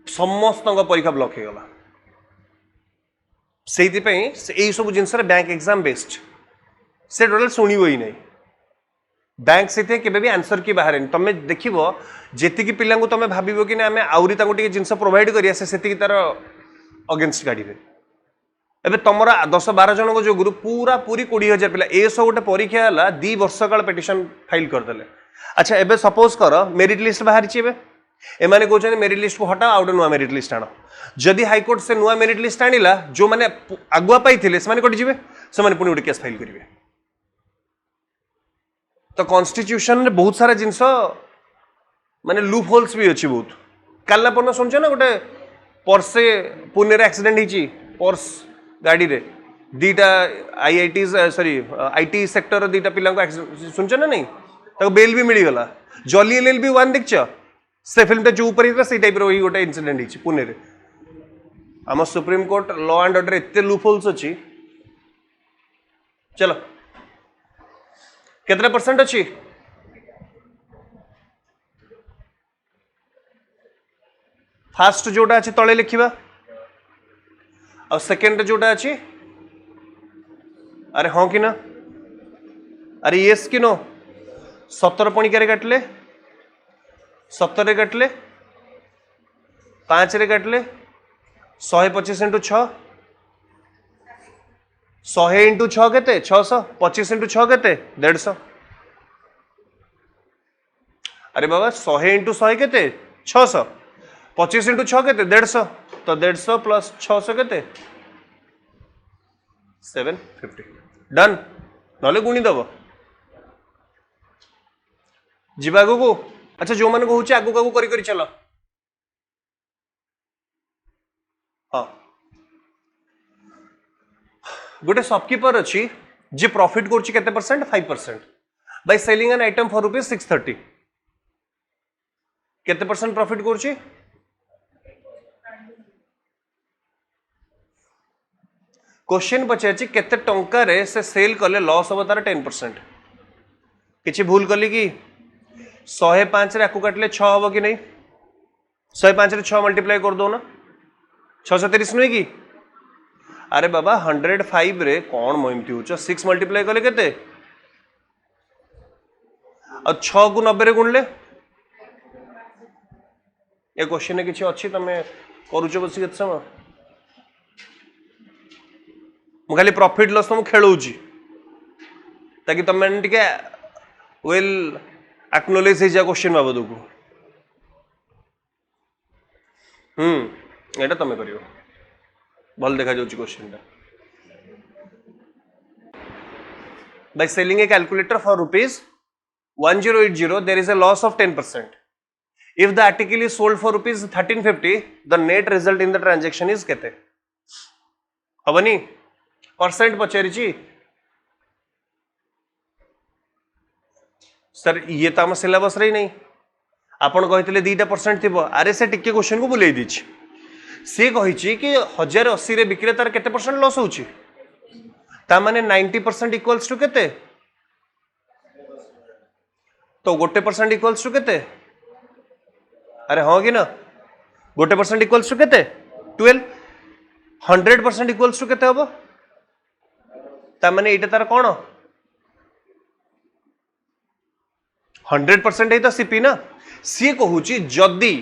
समस्त परीक्षा ब्लॉक हो गला से सब जिनस बैंक एग्जाम बेस्ड से टोटल शुणव ही नहीं बैंक से केबे भी आंसर की बाहर तुम देख जी पिला तुम भाव कि आम आहरी जिनस प्रोवाइड करिया से तार अगेन्स्ट गाड़ी एबे तुम 10-12 जन जो ग्रुप पूरा पूरी 20,000 पिला ए सब गोटे परीक्षा है 2 वर्ष काल पिटिशन फाइल करदे अच्छा एबे सपोज कर मेरिट लिस्ट बाहरी एमाने कहते मेरिट लिस्ट को हटाओ आउट नुआ मेरिट लिस्ट आण जदि हाईकोर्ट से नुआ मेरिट लिस्ट आनिला जो मैंने आगुआ पाई से कटि जी से पुणी गोटे केस फाइल करेंगे तो कॉन्स्टिट्यूशन रे बहुत सारा जिनस माने लूप होल्स भी अच्छी बहुत कालना पन सुनछ ना गोटे पर्से पुणे रे एक्सीडेंट होची पर्स गाड़ी रे दीटा आईआईटी सॉरी आईटी सेक्टर दीटा पिला सुनछ ना नहीं ताको बेल भी मिली गला जॉली एलएलबी 1 देखछ से फिल्म जो ऊपर ही से टाइप रो ही गोटे इंसिडेंट होची पुणे रे आम supreme court law and order एते लूप होल्स अच्छी चलो कितने परसेंट अच्छी फास्ट जोटा अच्छी तले लिखा और सेकेंड जोटा अच्छी अरे हाँ कि ना अरे येस कि नो 17 पणिका काटले 17 रे काटले 5 रे काटले 125 इंटू 6 100 इंटू 6 के 600 25 इंटू 6 के 150 अरे बाबा 100 इंटू 100 के 600 25 इंटू 6 के 150 तो 150 प्लस 600 के 750 डन नले गुणी दब जीवा आगु को अच्छा जो मैंने कहूँ आगु आगु करी चल हाँ गोटे शॉपकीपर अच्छी जी प्रॉफिट करछि केते percent 5% by selling an item for ₹630 केते परसेंट प्रॉफिट करछि क्वेश्चन पचार केते टंकार से सेल कले लॉस हम तार 10%। किसी भूल कली कि 105 रे काटले 6 हम कि नहीं 105 रे 6 मल्टीप्लाई कर दो ना 630 नुहे कि अरे बाबा 105 रे कौन ममती हो 6 मल्टीप्लाई कले केते और 6 को 90 रे गुणले ये क्वेश्चन किसी अच्छी तुम करुच बस केते समय मु खाली प्रॉफिट लॉस तुम खेलूची ताकि तुम टे वेल एक्नोलेज हो जाए क्वेश्चन बाबद को ये तुम कर भल देखा जाऊँ question by selling A calculator for ₹1080 there is a loss of 10%. If the article is sold for ₹1350 the net result in the transaction is केते हबनी परसेंट पचारि सर ये तो आम सिलेबस रे नहीं आपन कहते 2% थी अरे से टिके क्वेश्चन को बुले दी सी कही कि 1080 रे बिक्री तार केते परसेंट लॉस होची ता माने 90% इक्वल्स टू केते तो 1% इक्वल्स टू केते अरे हाँ कि ना 1% इक्वल्स टू केते 12 100% इक्वल्स टू केते हबो ता माने एटा तार कोन 100% है तो सीपी ना सी कहूची जदी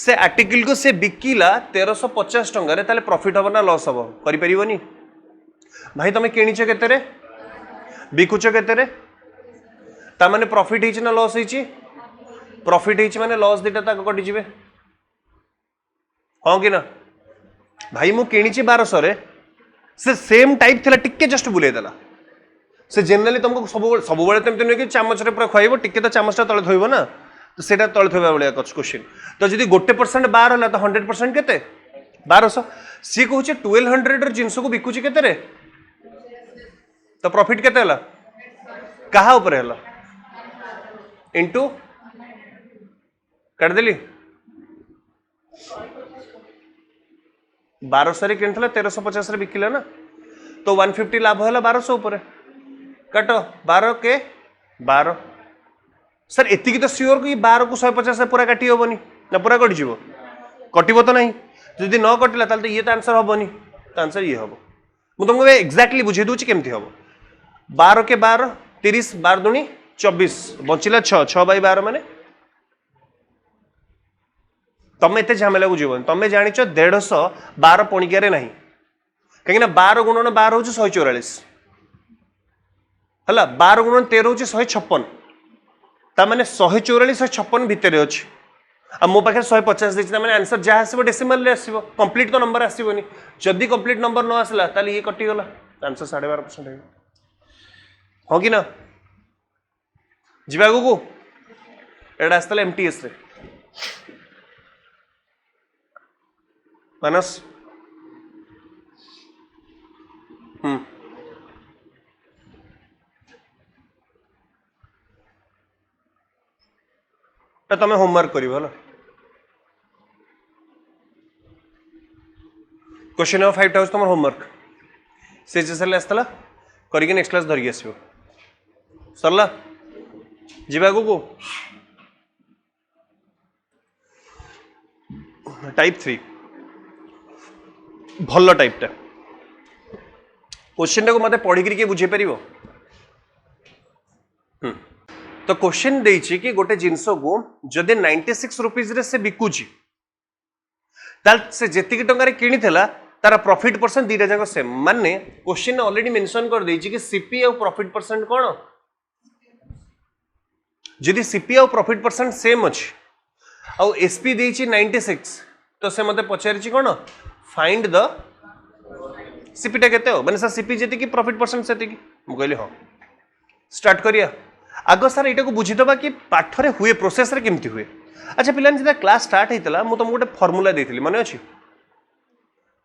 से आर्टिकल को से बिकिला 1350 टंका ताले प्रॉफिट हबो ना लॉस हबो करि परिबोनी भाई तुम किणीच केते रे बिकुच केते रे ता माने प्रॉफिट हिच ना लॉस हिच प्रॉफिट हिच माने लॉस दिटा ता कटि जिवे हां कि ना भाई मु किणीची 1200 रे से सेम टाइप थिला टिके जस्ट बुले देला से जनरली तुमको सब बेले तमते नहीं कि चामच रे पूरा खइबो टिके तो चामचटा तळे थइबो ना तो सेटा तळे थइबा बलिया क्वेश्चन तो जदी 1% 12 होला तो 100% केते 1200 सी कहूचे 1200 र जिंस को बिकुची केते रे तो प्रॉफिट केते होला कहा ऊपर होला इनटू कर देली 1200 रे किनथला 1350 रे बिकिला ना तो 150 लाभ होला 1200 ऊपर कट 12 के 12 सर एति तो श्योर कि 12 को 150 से पूरा काटी होबनी ना पूरा कटि जीवो कटिबो तो नहीं जदि न कटिला ताल तो ये तो आंसर होबनी तो आंसर ये होबो मु तुमको एक्जाक्टली बुझे दूची केमती होबो 12 के 12 30 12 दूनी 24 बचिला 6 6 बाई 12 माने तमे एते झमेला बुझिबो तमे जानिचो 150 12 पणिकिया रे नहीं कहीं ना 12 गुणन 12 होची 144 हला 12 गुणन 13 होची 156 ता माने 144 156 भितर अछि आ मो पाखे 150 देछि ता माने आंसर जा आसीबो डेसिमल रे आसीबो कंप्लीट तो नंबर आसीबोनी जदी कंप्लीट नंबर न आसला ताली ये कटि गला आंसर 12.5% है हो कि ना जिबा को एडा आस्तले एमटीएस रे मानस तुम होमवर्क कर क्वेश्चन नंबर 5 तुम होमवर्क से आसला करके नेक्स्ट क्लास धरिक आसो सरला जीवा को टाइप 3 भल टाइपटा क्वेश्चन को मत पढ़ी किए बुझे पार तो क्वेश्चन देछि कि गोटे जिनस को जदि 96 रुपीज रे से बिकुची ताल से जेतिक टंका किनी थला तार प्रॉफिट परसेंट दीटा जाक सेम माने क्वेश्चन ऑलरेडी मेंशन कर देछि कि सीपी और प्रॉफिट परसेंट कोन जदि सीपी और प्रॉफिट परसेंट सेम अछि और एसपी देछि 96 तो से मते पचारिछि कोन फाइंड द सीपीटा केते हो माने सर सीपी जेति कि प्रॉफिट परसेंट सेति कि मु कहली हां स्टार्ट करिया आगो सर एटा को बुझिदबा कि पाठरे हुए प्रोसेस रे केमती हुए अच्छा पिलान जेता क्लास स्टार्ट हेतला मु तुमको गोटे फार्मूला देथिली माने अछि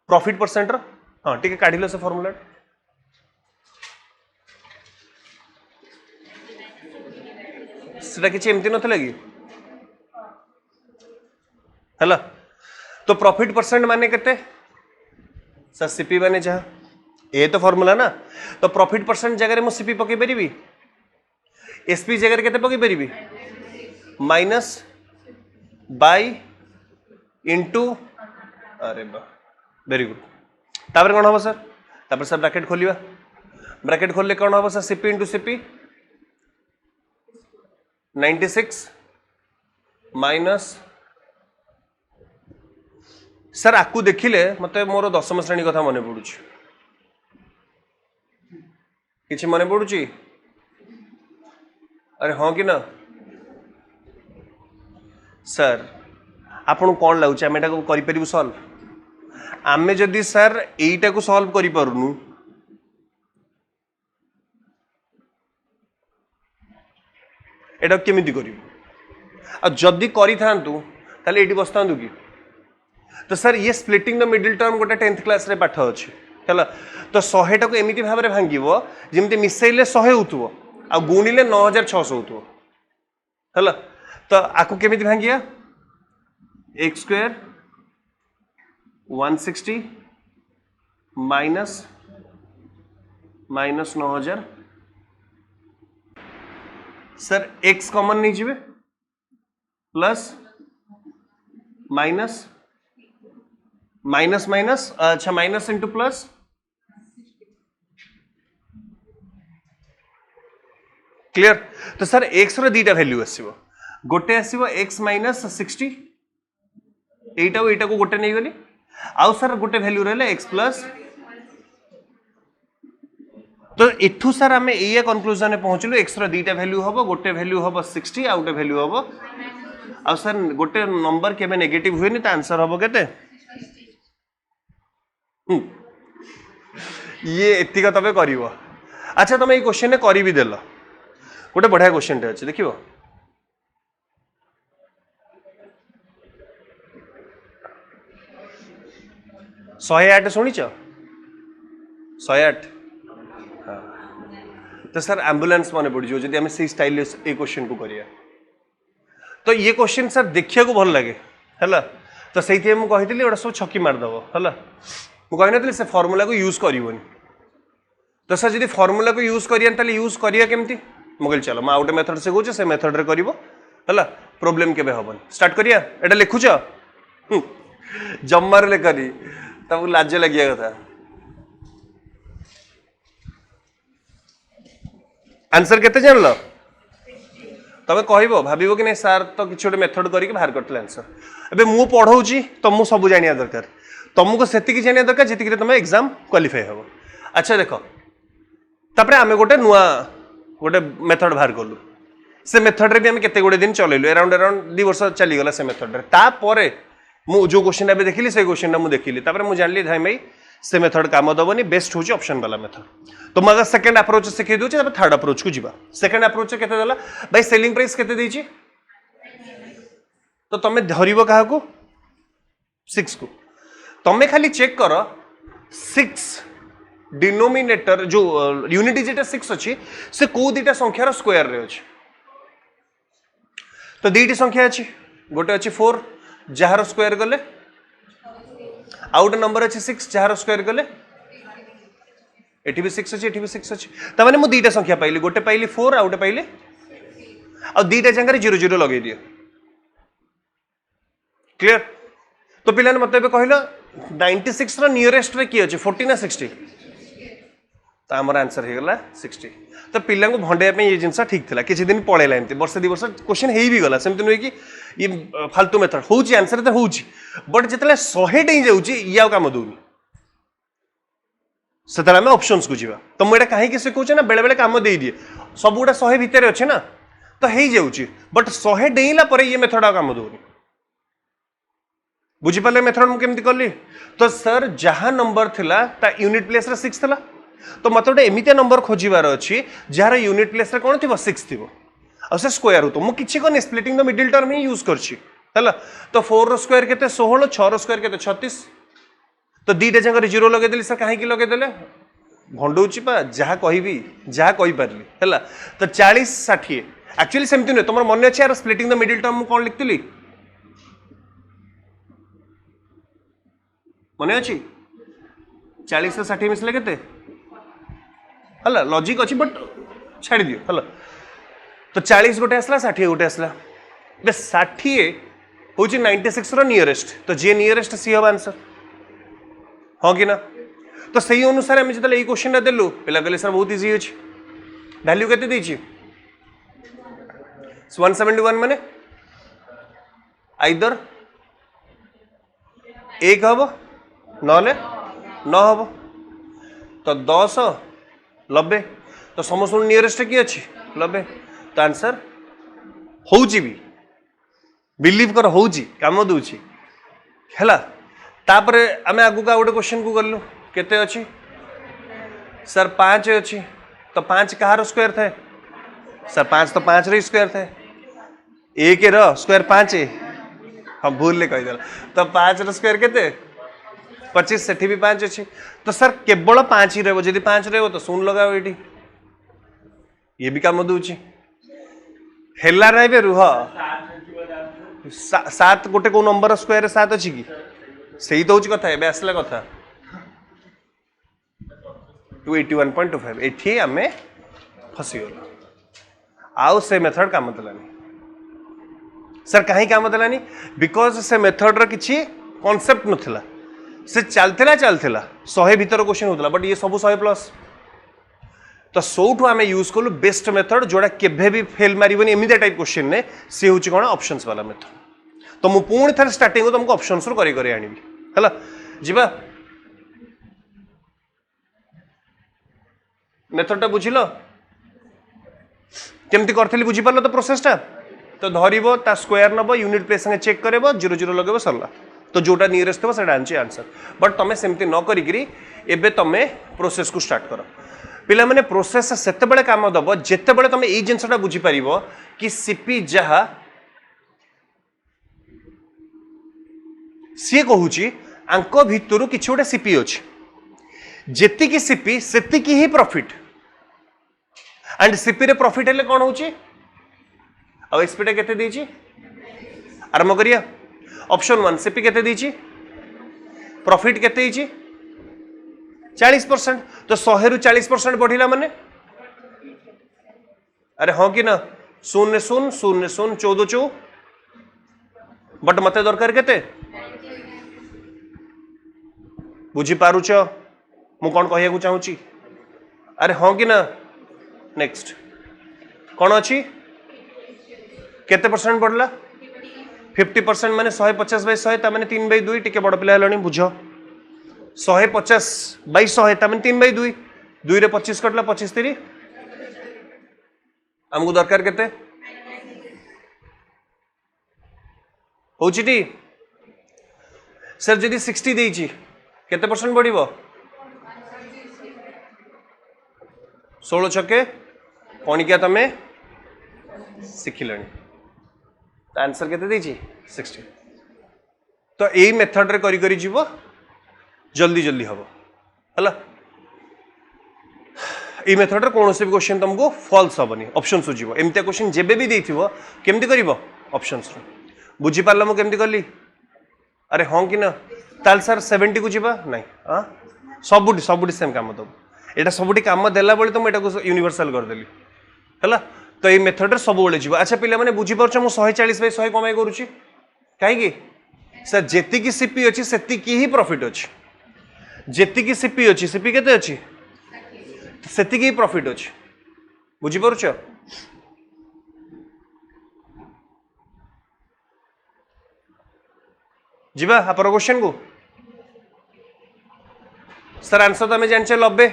प्रॉफिट परसेंट रो हां ठीक है काढिलो से फार्मूला सेटा किछि एमती नथला कि हला तो प्रॉफिट परसेंट माने केते सर सीपी माने जहा ए तो फॉर्मूला ना तो प्रॉफिट परसेंट जगह में सीपी पकई पारि एसपी जगह के पकई पारि माइनस बाय इंटू अरे बा वेरी गुड तापर कौन हम सर तापर सर ब्रैकेट खोलिया ब्रैकेट खोलले कौन हम sir CP into CP 96 minus sir आपको देखिले मत मोर दशम श्रेणी कथा मन पड़ू कि मन पड़ू अरे हाँ कि ना सर आपन कौन लगुच आम एटा करूँ सल्व आमे जदि सर एटा को सल्व करूँ एटा केमिति करूँ जदि करें बसता कि तो सर ये स्प्लिटिंग द मिडिल टर्म गोटे 10th क्लास रे पाठ अच्छे है तो 100 को एमती भाव में भांग जमी मिसेले 100 हो आ गुणिले 9600 हो तो आपको केमिति भांगिया x square 160 minus minus 9000 sir x common नहीं जीवे प्लस माइनस माइनस माइनस अच्छा माइनस इंटू प्लस क्लियर तो सर एक्स रो दीटा वैल्यू आसीबो गोटे आसीबो एक्स माइनस 60 एटा को गोटे नहीं गली आउ सर गोटे वैल्यू रहले एक्स प्लस तो इठू सर आम ये कंक्लूजन में पहुंचलु एक्स रो दीटा वैल्यू हम गोटे वैल्यू हम 60 आ गोटे वैल्यू हम आ सर गोटे नंबर केबे नेगेटिव हुए तो आंसर हम केते ये एतिक तबे करिवो अच्छा तुम ये क्वेश्चन करी भी देल गोटे बढ़िया क्वेश्चन टे अच्छे देखियो 108 शुणिच 108 हाँ तो सर एम्बुलेंस मन पड़ जाए आम से स्टाइल ये क्वेश्चन को करिया तो ये क्वेश्चन सर देखिया को भल लगे है तो से मुझे गोटे सब छकी मारदेव है मुझे नी से फर्मूला को यूज कर तो सर जी फर्मूला को यूज करिया यूज करिया केमती मुझे चलो मैं आउटे मेथड से कहूँ से मेथड रे करिवो है प्रोब्लेम केबे हबन स्टार्ट करिया एटा लिखुच जम्मार ले करी तब लाज लगिया कथा आंसर केते जानल तबे कहबो भाबिबो कि नहीं सार तो किछि गोटे मेथड करिक बाहर करतले आंसर एबे मु पढौची तुमको सब जानिया दरकार तुमको सेतिकी जानिया दरकार जेतिकी तुम एग्जाम क्वालिफाई हबो अच्छा देखो तापरे आमे गोटे नुआ गोटे मेथड बाहर कलु से मेथड रे भी आमे केते गोटे दिन चलैलु अराउंड 2 वर्ष चली गला से मेथड रे तापरे मु जो क्वेश्चन एबे देखिली से क्वेश्चन मु देखिली तापरे मु जानली भाई भाई से मेथड काम दबनी बेस्ट होची ऑप्शन वाला मेथड तो मगर सेकंड अप्रोच सिखै दोचे तब थर्ड अप्रोच को जीवा सेकंड अप्रोच केते देला भाई सेलिंग प्राइस केते देची तो तमे धरिबो काहा को 6 को तमे खाली चेक करो 6 डिनोमिनेटर जो यूनिट डिजिट 6 अच्छी से को दीटा संख्यार स्क्वायर रे अच्छी तो दीटी संख्या अच्छी गोटे अच्छी 4 जार स्क्वायर गले आउट नंबर अच्छी 6 जार स्क्वायर गले एटी भी 6 अच्छी एटी भी 6 अच्छी त माने मु दीटा संख्या पाइली गोटे पाइली 4 आउट पाइली आ दीटा जंगारे 0 लगे दियो क्लियर तो पिलाने मत कहल 96 रो नियरेस्ट रे की अच्छे 40 ना 60 तो आमर आंसर हो गला 60 तो पिला को भंडे ये जिनस ठीक था किसी दिन पड़ेगा एमती वर्ष 2 वर्ष क्वेश्चन हो भी गला सेमती नुहे कि ये फालतू मेथड हो आंसर तो हो बट जिते 100 डेई जाऊँगी ये काम दूनी से आम ऑप्शंस को जीवा तो मुझे कहीं शिखुचे ना बेले बेले काम दे दिए सब गुड़ा 100 भितर अच्छे ना तो हो जाऊँगी बट 100 डेईला ये मेथड आ काम दूनी बुझीपारे मेथड मुझे कली तो सर जहाँ नंबर थिला ता यूनिट प्लेस रे 6 थिला तो मत गोटे एमती नंबर खोजार अच्छी जार यूनिट प्लेस रे कौन थी 6 थी आ से स्क्वायर हो मुझे कौन splitting the middle term he use करछि तो 4 रो स्क्वायर केते 16 6 रो स्क्वायर केते 36 तो दीटा जगह 0 लगे देली सर कहीं लगे भंडौची पा जहाँ कहबी जहाँ कही पारली है तो 40 60 एक्चुअली सेमती नुहे तुम मन अच्छे यार स्प्लिटिंग द मिडिल टर्म कौन लिखती मन अच्छी 40 से 60 मिसले केते है लॉजिक अच्छी बट छाड़ दियो है तो 40 गोटे आसला 60 गोटे आसला बे 60 हूँ 96 नियरेस्ट तो जी नियरेस्ट सी हम आंसर हाँ कि ना तो सही अनुसार आम जो ये क्वेश्चन देलु पिला कहले सर बहुत इजी अच्छे वैल्यू केते देछि 171 माने आइदर 1 हम नले 9 हम तो 10 90 तो समस्त नियरेस्ट किए अच्छी 90 तो आंसर होउची भी बिलीव कर होउची काम दूची हैला तापरे आमे आगु का गोटे क्वेश्चन को गलु केते अच्छी सर 5 अच्छी तो 5 कहार स्क्वायर थे सर 5 तो 5 रे स्क्वायर थे 1 रो स्क्वायर 5 हम भूल ले कही तो 5 रो स्क्वायर केते 25 सेठी भी 5 अच्छी तो सर केवल 5 ही रहबो जदि 5 रहबो तो शून्य लगाओ एठी ये भी काम दूची हेला रे रुह 7 गोटे को नंबर स्क्वायर 7 अच्छी की सही तो कथा है आसला कथा 281.25 एठी आमे फसीगल आउ से मेथड काम देलानी सर कहीं काम देलानी बिकॉज से मेथड र किछि कांसेप्ट नथिला से चलथिला 100 भीतर क्वेश्चन होतला बट ये सब 100 प्लस तो सौठू आमे यूज कलु बेस्ट मेथड जोड़ा केभे भी फेल मारिबनी एमितिया टाइप क्वेश्चन ने से होछि कोन ऑप्शंस वाला मेथड तो मु पुणी थर स्टार्टिंग को तुमको ऑप्शंस रो करी करी आनिबी हला जीवा मेथड टा बुझिलो केमती करथली बुझी पारलो तो प्रोसेस टा तो धरिबो ता स्क्वायर नबो यूनिट प्लेस संगे चेक करबो 00 लगेबो सरला तो जोटा नियरेस्ट हो सेटा आंची आंसर बट तमे सेमती न करी करी एबे तमे प्रोसेस को स्टार्ट करो पिला माने प्रोसेस सेते बेले काम दबो जेते बेले तमे एई जिंसटा बुझी पारिबो कि सीपी जहा सी कहूची आंको भितरु किछि गोटे सीपी अछि जेति की सीपी सेति की ही प्रॉफिट एंड सीपी रे प्रॉफिट हेले कोन होची आ एसपी टा केते देची आरंभ करिया ऑप्शन 1 सीपी केते देची प्रॉफिट केते हिची 40% तो 100 रु 40% बढ़िला माने अरे हाँ कि ना 0 0 0 0 14 चौ बट मते दरकार केते बुझी पारुछ मु कौन कहया चाहूची अरे हाँ कि ना नेक्स्ट कौन अच्छी केते परसेंट बढ़ला 50% माने 150 बाई 100 तामाने 3 बाई 2 टिके बड़ पिला हेलनी बुझ 150 बाई 100 तामाने 3 बाई 2 2 रे 25 कटला 25 3 हमको दरकार केते होची टी सर जदी 60 देइची केते परसेंट बढ़िबो 16 छके कौन क्या तमे शिखिलणी आंसर केते देइची 60 तो यही मेथड रे करी करी जीवो जल्दी जल्दी हबो हला ई मेथड रे कोनोसे भी क्वेश्चन तुमको फॉल्स हबनी ऑप्शन सु जीवो एमते क्वेश्चन जेबे भी देथिबो केमती करिवो ऑप्शंस रे बुझी पारला मु केमती करली अरे हां कि ना ताल सर 70 को जीवा नहीं हां सबुडी सेम काम दब एटा सबुडी काम देला बेले तो मैं एटा को यूनिवर्सल कर देली हला तो ये मेथड रे सब बेले जीवा अच्छा पिला माने बुझी परछ मु 140 बाय 100 कमाई करूची काहे की सर जेति की सीपी अछि सेति की ही प्रॉफिट अछि जेति की सीपी अछि सीपी केते अछि सेति की प्रॉफिट अछि बुझी परछ जीवा अपर क्वेश्चन को सर आंसर तो हमें जानिचे 90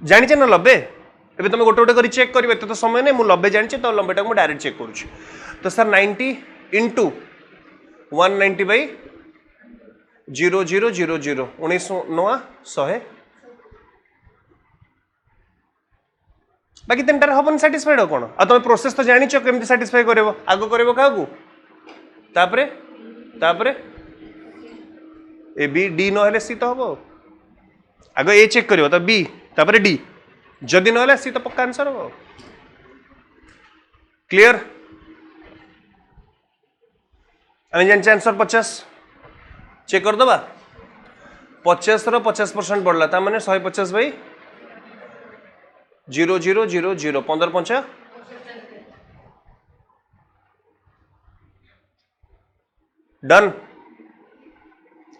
जानिचे ना 90 एबे तुम गोटे गोटे करी चेक करिवे तो समय नै मु 90 जानिचे तो 90 टा मु डायरेक्ट चेक करूची तो सर 90 into 190 by 0000 19 बाकी तीन हबन साटिस्फाइड हो कौन आ तुम प्रोसेस तो जानिच केमती साटिस्फाई करबो आगो करबो काकू तापरे तापरे ए बी डी न हेले सी तो हबो आगो ए चेक करबो तो बी तापरे डी जदि न हेले सी तो पक्का आंसर हबो क्लियर आमे जान आंसर 50 चेक कर दबा 50 रो 50% बढ़ला ता माने 150 बाई 0 0 0 0 15 5 डन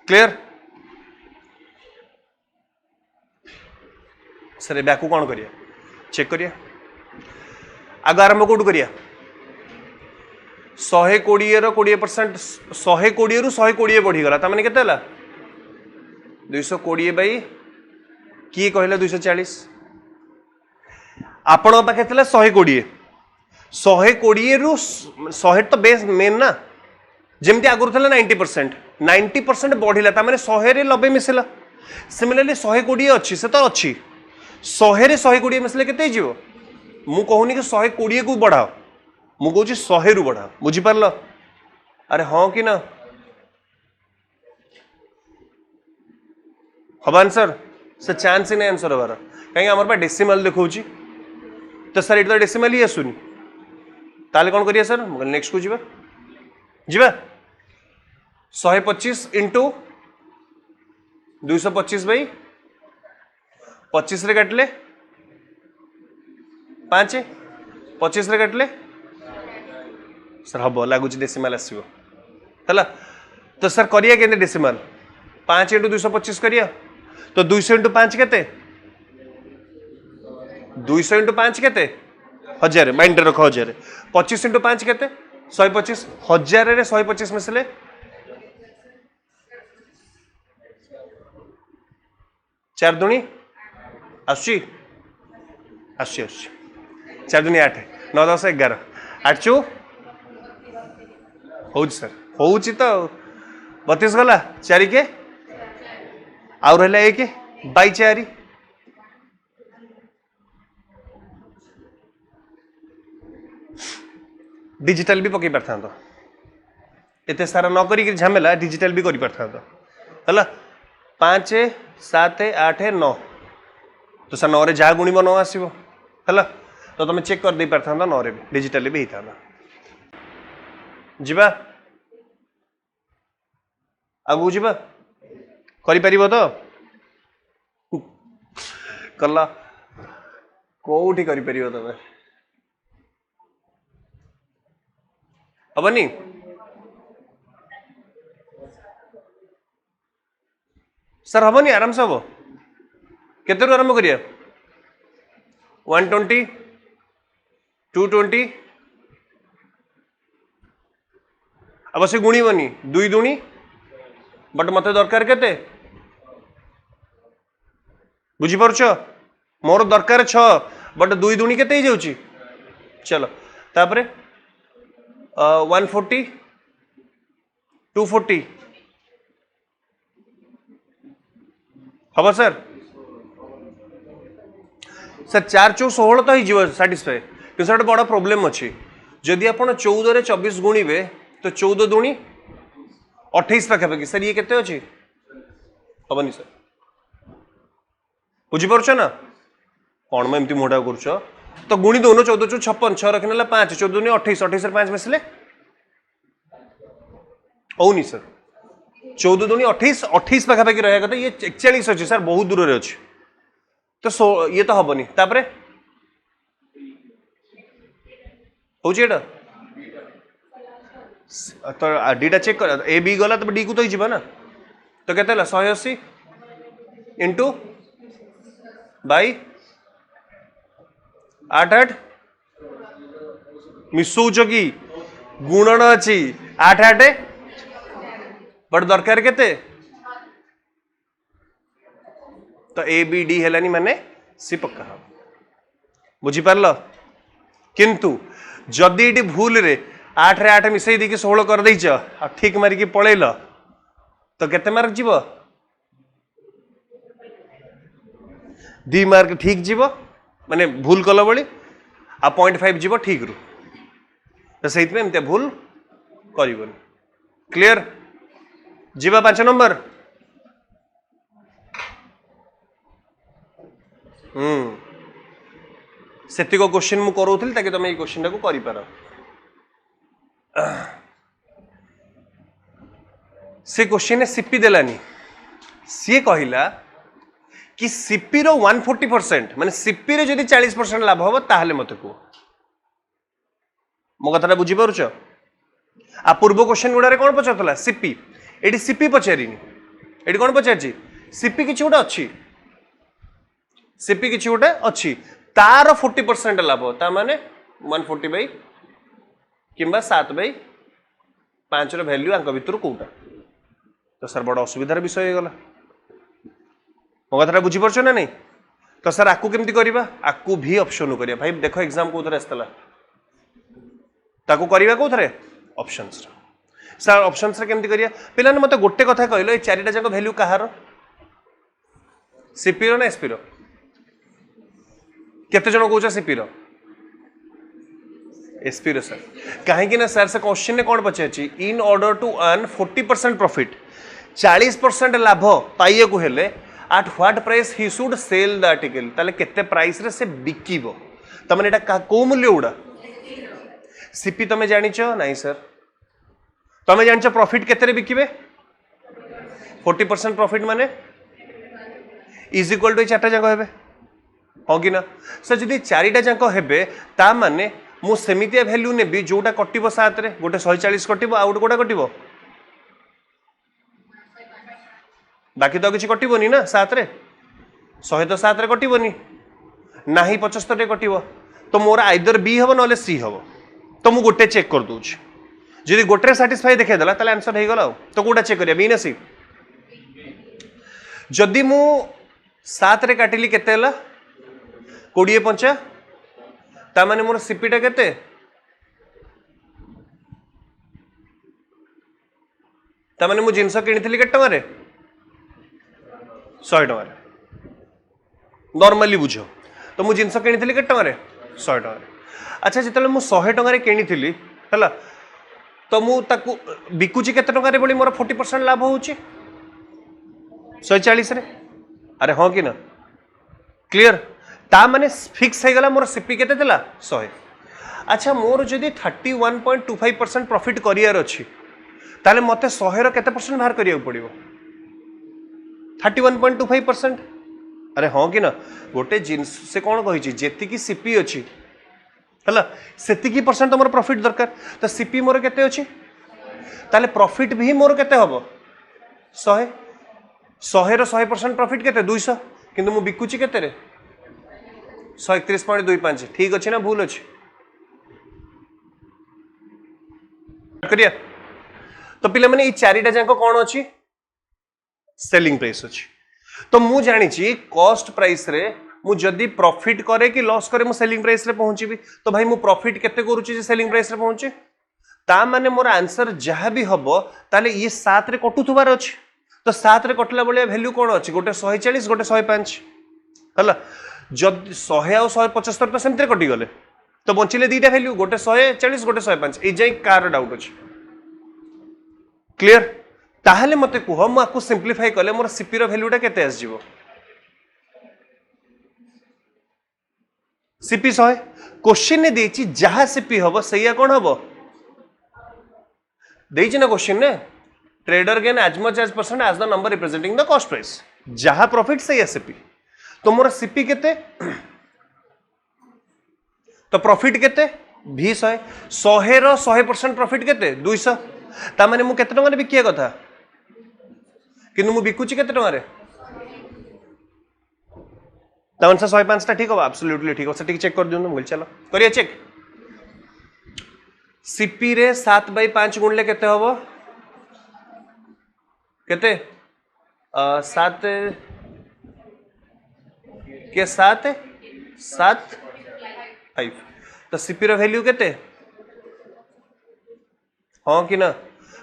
क्लियर सर ए कौन करिया चेक करिया आग आरंभ कौटू करिया 120 रो 20% 120 रु 120 बढ़ीगला ताने केते हला 220 बाई किए कहला 240 आपण पाखे 120 120 रु 100 तो बेस मेन ना जमती आगुरी था 90% 90% बढ़िला ताने 100 रे 90 मिसला सिमिलरली 120 अच्छी से तो अच्छी 100 रे 120 मिसले केते जीवो मु कहूनी कि 120 को बढ़ाओ मु कहूँ 100 रु बढ़ाओ बुझीपार अरे हाँ कि ना हम आंसर से चांस ही नहीं आंसर हबार कहीं आम पा डेसिमल देखा तो सर ये तो डेसिमल ही आसुनी ताले कौन करिए सर नेक्स्ट को जीवा जीवा 125 इंटू 225 बाई 25 रे काटले 5 25 रे काटले सर हम लगुच डेसिमल आसो है तो सर करिया के डेसिमल 5 इंटू 225 करिया तो 200 इंटू 5 केते 200 इंटू 5 केते 1000 माइंड रख 1000 25 इंटू 5 केते 125 1000 रे 125 मिसले 4 दूनी आसुची 4 दूनी 8 9 10 11 8 चू हो सर हो तो 32 गला 4 के आउ रहा 1 बाई 4 डिजिटल भी पकई पार था एते सारा न करी झमेला डिजिटल भी करी पार था 5 7 8 9 तो सर 9 रे जहाँ गुणिब 9 आसो है तो तुम चेक कर दे पार था 9 रे भी डिजिटल भी होता जीवा आगू जीवा करि तो कला कौटी करि तुम हबनी सर हबनी आराम से हम केते आरंभ करिया 120 220 अब से गुणिबनी 2 दूनी बट मत दरकार केते बुझीपार मोर दरकार 6 बट 2 दूनी केते ही जाउची चलो तापरे 140 240 हम सर सर 4 चौ 16 तो ही साटिस्फाए कि सर बड़ा प्रोब्लेम अच्छी जदि आप 14 रे 24 गुणिबे तो 14 दूनी 28 पाखापाखि सर ये केते अच्छी हबनी सर बुझीपार ना कौन मैं एमती मोटा कर तो गुणी दौन 14 चौ 56 6 रखने 5 14 दूनी 28 28 5 मिसले होनी सर 14 दूनी 28 28 पाखापाखि रहा कथा ये 41 अच्छी सर बहुत दूर रे अच्छी तो ये तो हबनी तापरे होटा तो डीटा चेक कर ए बी गला तो डी को तो ही ना तो केते 180 इंटू बाई 8 8 मिसौच कि गुणन अच्छी 8 8 बट दरकार केते तो ए बी डी हेलानी माने सी पक्का बुझीपार किंतु जदि ये भूल रे 8 रे 8 मिसई दी 16 कर देइछ आ ठीक मारिकी पळेल तो केते मार्क जीव 2 मार्क ठीक जीव माने भूल कल बड़ी आ 0.5 जीव ठीक रू तो सही एमती भूल कर क्लियर जीवा 5 नंबर सेतिक क्वेश्चन मु करोथिल ताकि तुम ये क्वेश्चन को करि पार से क्वेश्चन सीपी देलानी सी कहला कि सीपी रो 140% माने सीपी रे जदि 40% लाभ हम ताहले मते को मो कथाटा बुझी पारुछ आ पूर्व क्वेश्चन गुड़ा कौन पचारला सीपी एटी सीपी पचारिनी एटी कौन पचारछि सीपी किछि गोटे अछि सीपी किछि गोटे अछि तार 40% लाभ ता माने 140 बाई किंबा 7/5 रो वैल्यू आंक भितर कोटा तो सर बड़ असुविधार विषय हो गला मो कथाटा बुझी पारछ ना नहीं तो सर आकु केमती करिबा आकु भी ऑप्शन करिया भाई देखो एग्जाम को उधर आस्तला ताकू करिबा को उधर ऑप्शंस सर ऑप्शंस रे केमती करिया पिलाने मते गोटे कथा कहलो ए चारिटा जाक वैल्यू कहार सीपी रो ना एसपी रो केते जण कहउछ सीपी रो एसपी रो सर कहीं ना सर से क्वेश्चन ने कौन पचारछि in order to earn 40% profit 40% लाभ पाइए को हेले at what price he should sell the article ताले केते प्राइस रे से बिकिबो तमने एटा को मूल्य उडा सीपी तमे जानिचो नहीं सर तमे जानिचो प्रॉफिट केते रे बिकिबे 40% प्रॉफिट माने इज इक्वल टू चारटा जाक हेबे हो कि ना सर जदी चारिटा जाक हेबे ता माने मु सेमितिया वैल्यू नेबी जोटा कटिबो 7 रे गोटे 140 कटिबो आउट गोटा कटिबो बाकी तो किसी कटिबनी ना 7 रे 100 तो 7 रे कटिबनी नाही 75 रे कटिबो तो मोर आइदर बी हबो नले सी हबो तो मु गोटे चेक कर दूछ जदी गोटे रे सैटिस्फाई देखे देला ताले आंसर हे गला तो कोडा चेक करिया बी ना सी जदी मु 7 रे काटिली केते हला 20 5 ता माने मोर सीपीटा केते ता माने मु जिंस किनिथिली केते टका रे 100 टका नॉर्मली बुझ तो मु जिनस किनिथिली केते टका रे 100 टका अच्छा जितले मु 100 टका रे किनिथिली हला तो मु ताकू बिकुची केते टका रे बोली मोर 40% लाभ होउची 140 रे अरे हां कि ना क्लियर ता माने फिक्स हे गला मोर सीपी केते देला 100 अच्छा मोर जदी 31.25% प्रॉफिट करियर अछि ताले मते 100 रो केते परसेंट बाहर करिया पड़िबो 31.25% अरे हाँ कि ना गोटे जिनस से कौन कही जेति की सीपी अच्छी है सेतिकी परसेंट तो मोर प्रॉफिट दरकार तो सीपी मोर केते अच्छी ताले प्रॉफिट भी मोर केते हबो 100 रो 100% प्रॉफिट केते 200 किंतु मु बिकुची केते रे 131.25 ठीक अच्छे ना भूल अच्छे करिया तो पिले माने ई चारिटा जाक कौन अच्छी सेलिंग प्राइस अच्छी तो मु जानी ची कॉस्ट प्राइस रे मु जदी प्रॉफिट करे कि लॉस करे मु सेलिंग प्राइस रे पहुंचीबी तो भाई मु प्रॉफिट केते करूची जे सेलिंग प्राइस रे पहुंचे ता माने मोर आंसर जहां भी हबो ताले ये 7 रे कटुथुबार अछि तो 7 रे कटला बलिया वैल्यू कोन अछि गोटे 140 गोटे 105 हला जब 100 आ 175 तो सेमते कटि गले तो बंचिले दीटा वैल्यू गोटे 140 गोटे 105 ए जाई कार डाउट अछि क्लियर ताहले मते कुह मु आकु सिंपलीफाई कले मोर सीपी रो वैल्यूटा केते आस जीवो सीपी 100 क्वेश्चन ने देछि जहां सीपी हबो सैया कोन हबो देछि ना क्वेश्चन ने trader gain as much as percent as the number representing the cost price जहां प्रॉफिट सैया सीपी तो मोर सीपी केते तो प्रॉफिट केते भी 100 रो 100% प्रॉफिट केते 200 ता माने मु केते टका रे बिकिया कथा किंतु मु बिकुची केते टका रे तवन से 105 टा ठीक हो एब्सोल्युटली ठीक हो से ठीक चेक कर दियो बोल चलो करिए चेक सीपी रे 7/5 गुणले केते होबो केते 7 के 7 7 5 तो सीपी रो वैल्यू केते हाँ कि ना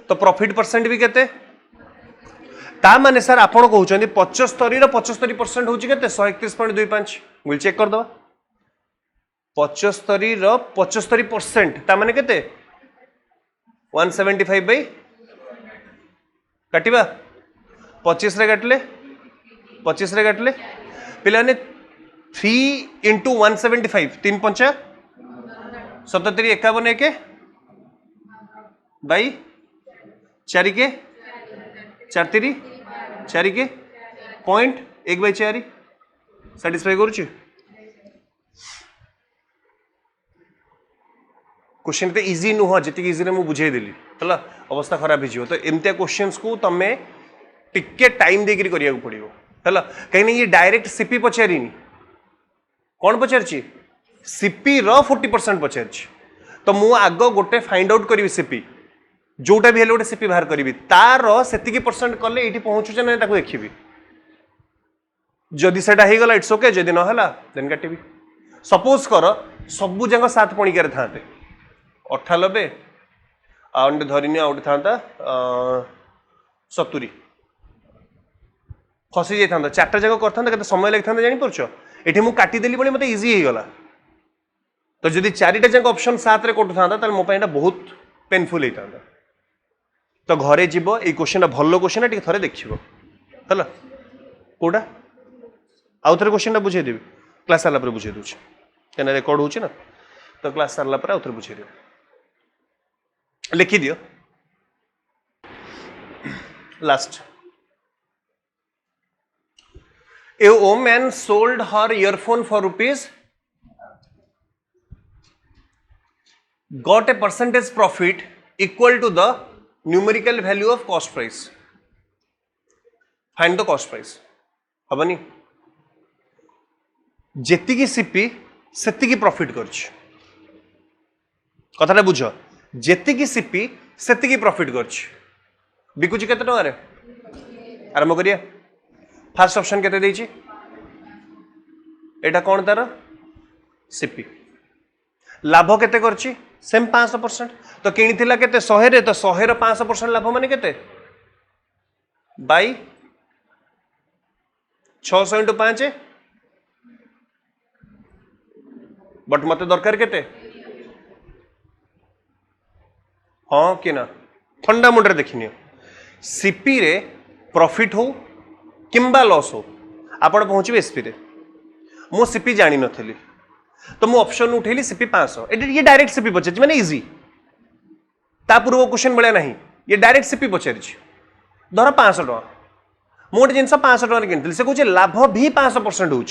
तो प्रॉफिट परसेंट भी केते ता माने सर आपण कहउछन्ती 75 रो 75% होची केते 131.25 विल चेक कर दो 75 रो 75% ता माने केते 175 बाई काटिबा 25 रे काटले 25 रे काटले पिला ने 3 into 175 3 5 77 51 के बाई 4 के 4 3 4 के पॉइंट 1/4 सैटिस्फाई करुच्ची क्वेश्चन तो इजी नुह जी इजी मुझे बुझेदेली है अवस्था खराब हो तो एमती क्वेश्चन को तुम टिके टाइम देकर करा पड़ो है कहीं ये डायरेक्ट सीपी पचारि कौन पचार सीपी रो 40% पचार तो मु आग गोटे फाइंड आउट करी सीपी जोटा भी गोटे सीपी बाहर करी तार से परसेंट कले ये पहुंचुचे ना देखी जदि से गला इट्स ओके जदि ना देन काटि सपोज कर सबू जाक 7 पणिकार था 98 आउट धरनी आउट था 70 फसी जाता 4टा जाक कर समय लगी था जापर ये मुझे काटिदेली बोली मत इजी हो गला तो जदि 4टा जाक ऑप्शन 7 रे कटु था मो बहुत पेनफुल होता तो घरे जीव ये क्वेश्चन भल क्वेश्चन टे थे देखिए है कौटा आउ थे क्वेश्चन बुझेदेवी क्लास सारा बुझे दूसरी क्या रेकर्ड होना तो क्लास सारा आउ थे बुझेदेवी लिखि दियो last A woman sold her earphone for rupees, got a percentage profit equal to the numerical value of cost price. Find the cost price. हबनी जेति की सीपी सेति की प्रॉफिट करछ कथाटा बुझ जेति की सीपी सेति की प्रॉफिट करछ बिकुची केते टका रे आरंभ करिया फास्ट ऑप्शन केते देछि एटा कोन तार सीपी लाभ केते करछि सेम 500% तो किनिथिला केते 100 रे तो 100 रो 500% लाभ माने केते बाई 600 * 5 बट मते दरकार केते हाँ कि ना ठंडा मुंडे देखिनियो सीपी रे प्रॉफिट हो किंबा लॉस हो आपण पहुंचे एसपी रे मो सीपी जानी नथली तो मु ऑप्शन उठेली सीपी 500 ये डायरेक्ट सीपी पचार माने इजी ता पूर्व क्वेश्चन बळिया नहीं ये डायरेक्ट सीपी पचार धर 500 टका मु गोटे जिनस 500 टका किनथिली से कहूचे लाभ भी 500% होउछ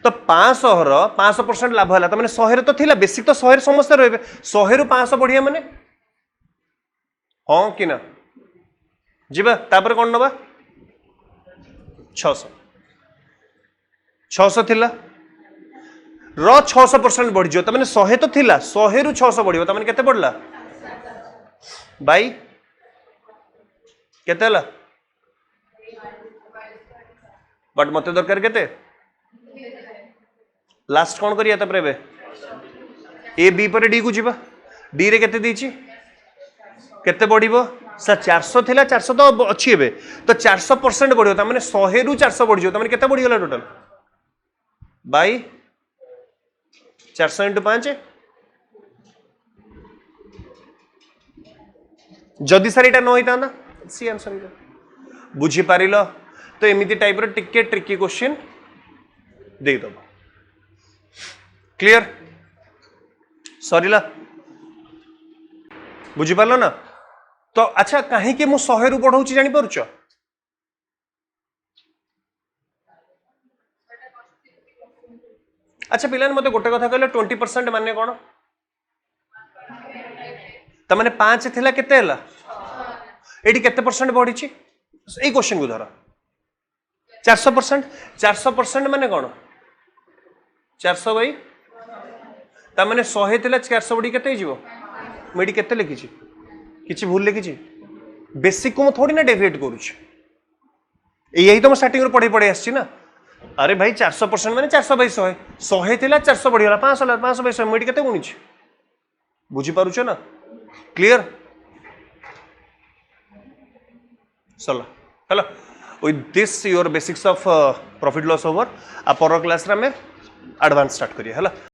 तो 500 रो 500% लाभ हला तो माने 100 रे तो थिला बेसिक तो 100 रे समस्त रहबे 100 रु 500 बढ़िया माने हाँ कि ना जीवा तापर कोन नबा 600 थिला रो 600% बढ़ जो तो माने 100 तो थिला 100 रु 600 बढ़ियो तो माने केते पड़ला बाई केते हला बट मते दरकार केते लास्ट कौन करिया तापर एबे ए बी पर डी को जीवा डी रे केते दीची केते बढ़िबो सर 400 थिला 400 तो अच्छी एबे तो 400% बढ़ियो त माने 100 रु 400 बढ़ियो त माने केते बढ़ी गला टोटल बाई 400 * 5 जदि सर एटा न होइता सी आंसर बुझी पारिलो तो एमिति टाइप रो टिके ट्रिकी क्वेश्चन दे दो क्लियर सरीला बुझी पारलो ना तो अच्छा कहीं के मु 100 रु बढ़ाउची जानि परुछ अच्छा पिलान मते गोटे कथा कहले 20% माने कोन त माने 5 थिला केते हला एडी केते परसेंट बढ़ीची ए क्वेश्चन को धर 400% माने कोन 400 भाई ता माने 100 थिला 400 बढ़ी केते हिजो मेडी केते लिखिची किछि भूल लिखिची बेसिक को थोड़ी ना डेविएट करूछ यही तो मैं स्टार्टिंग रो पढ़े पढ़े आछि ना अरे भाई 400% माने 400 बाई 100 100 थिला 400 बढ़ी गला 500 बाई 100 मेडी केते गुणिछ बुझी पारुछ ना क्लियर चलो hello with this your basics of profit loss over आ पर क्लास रे में एडवांस स्टार्ट करिए हला।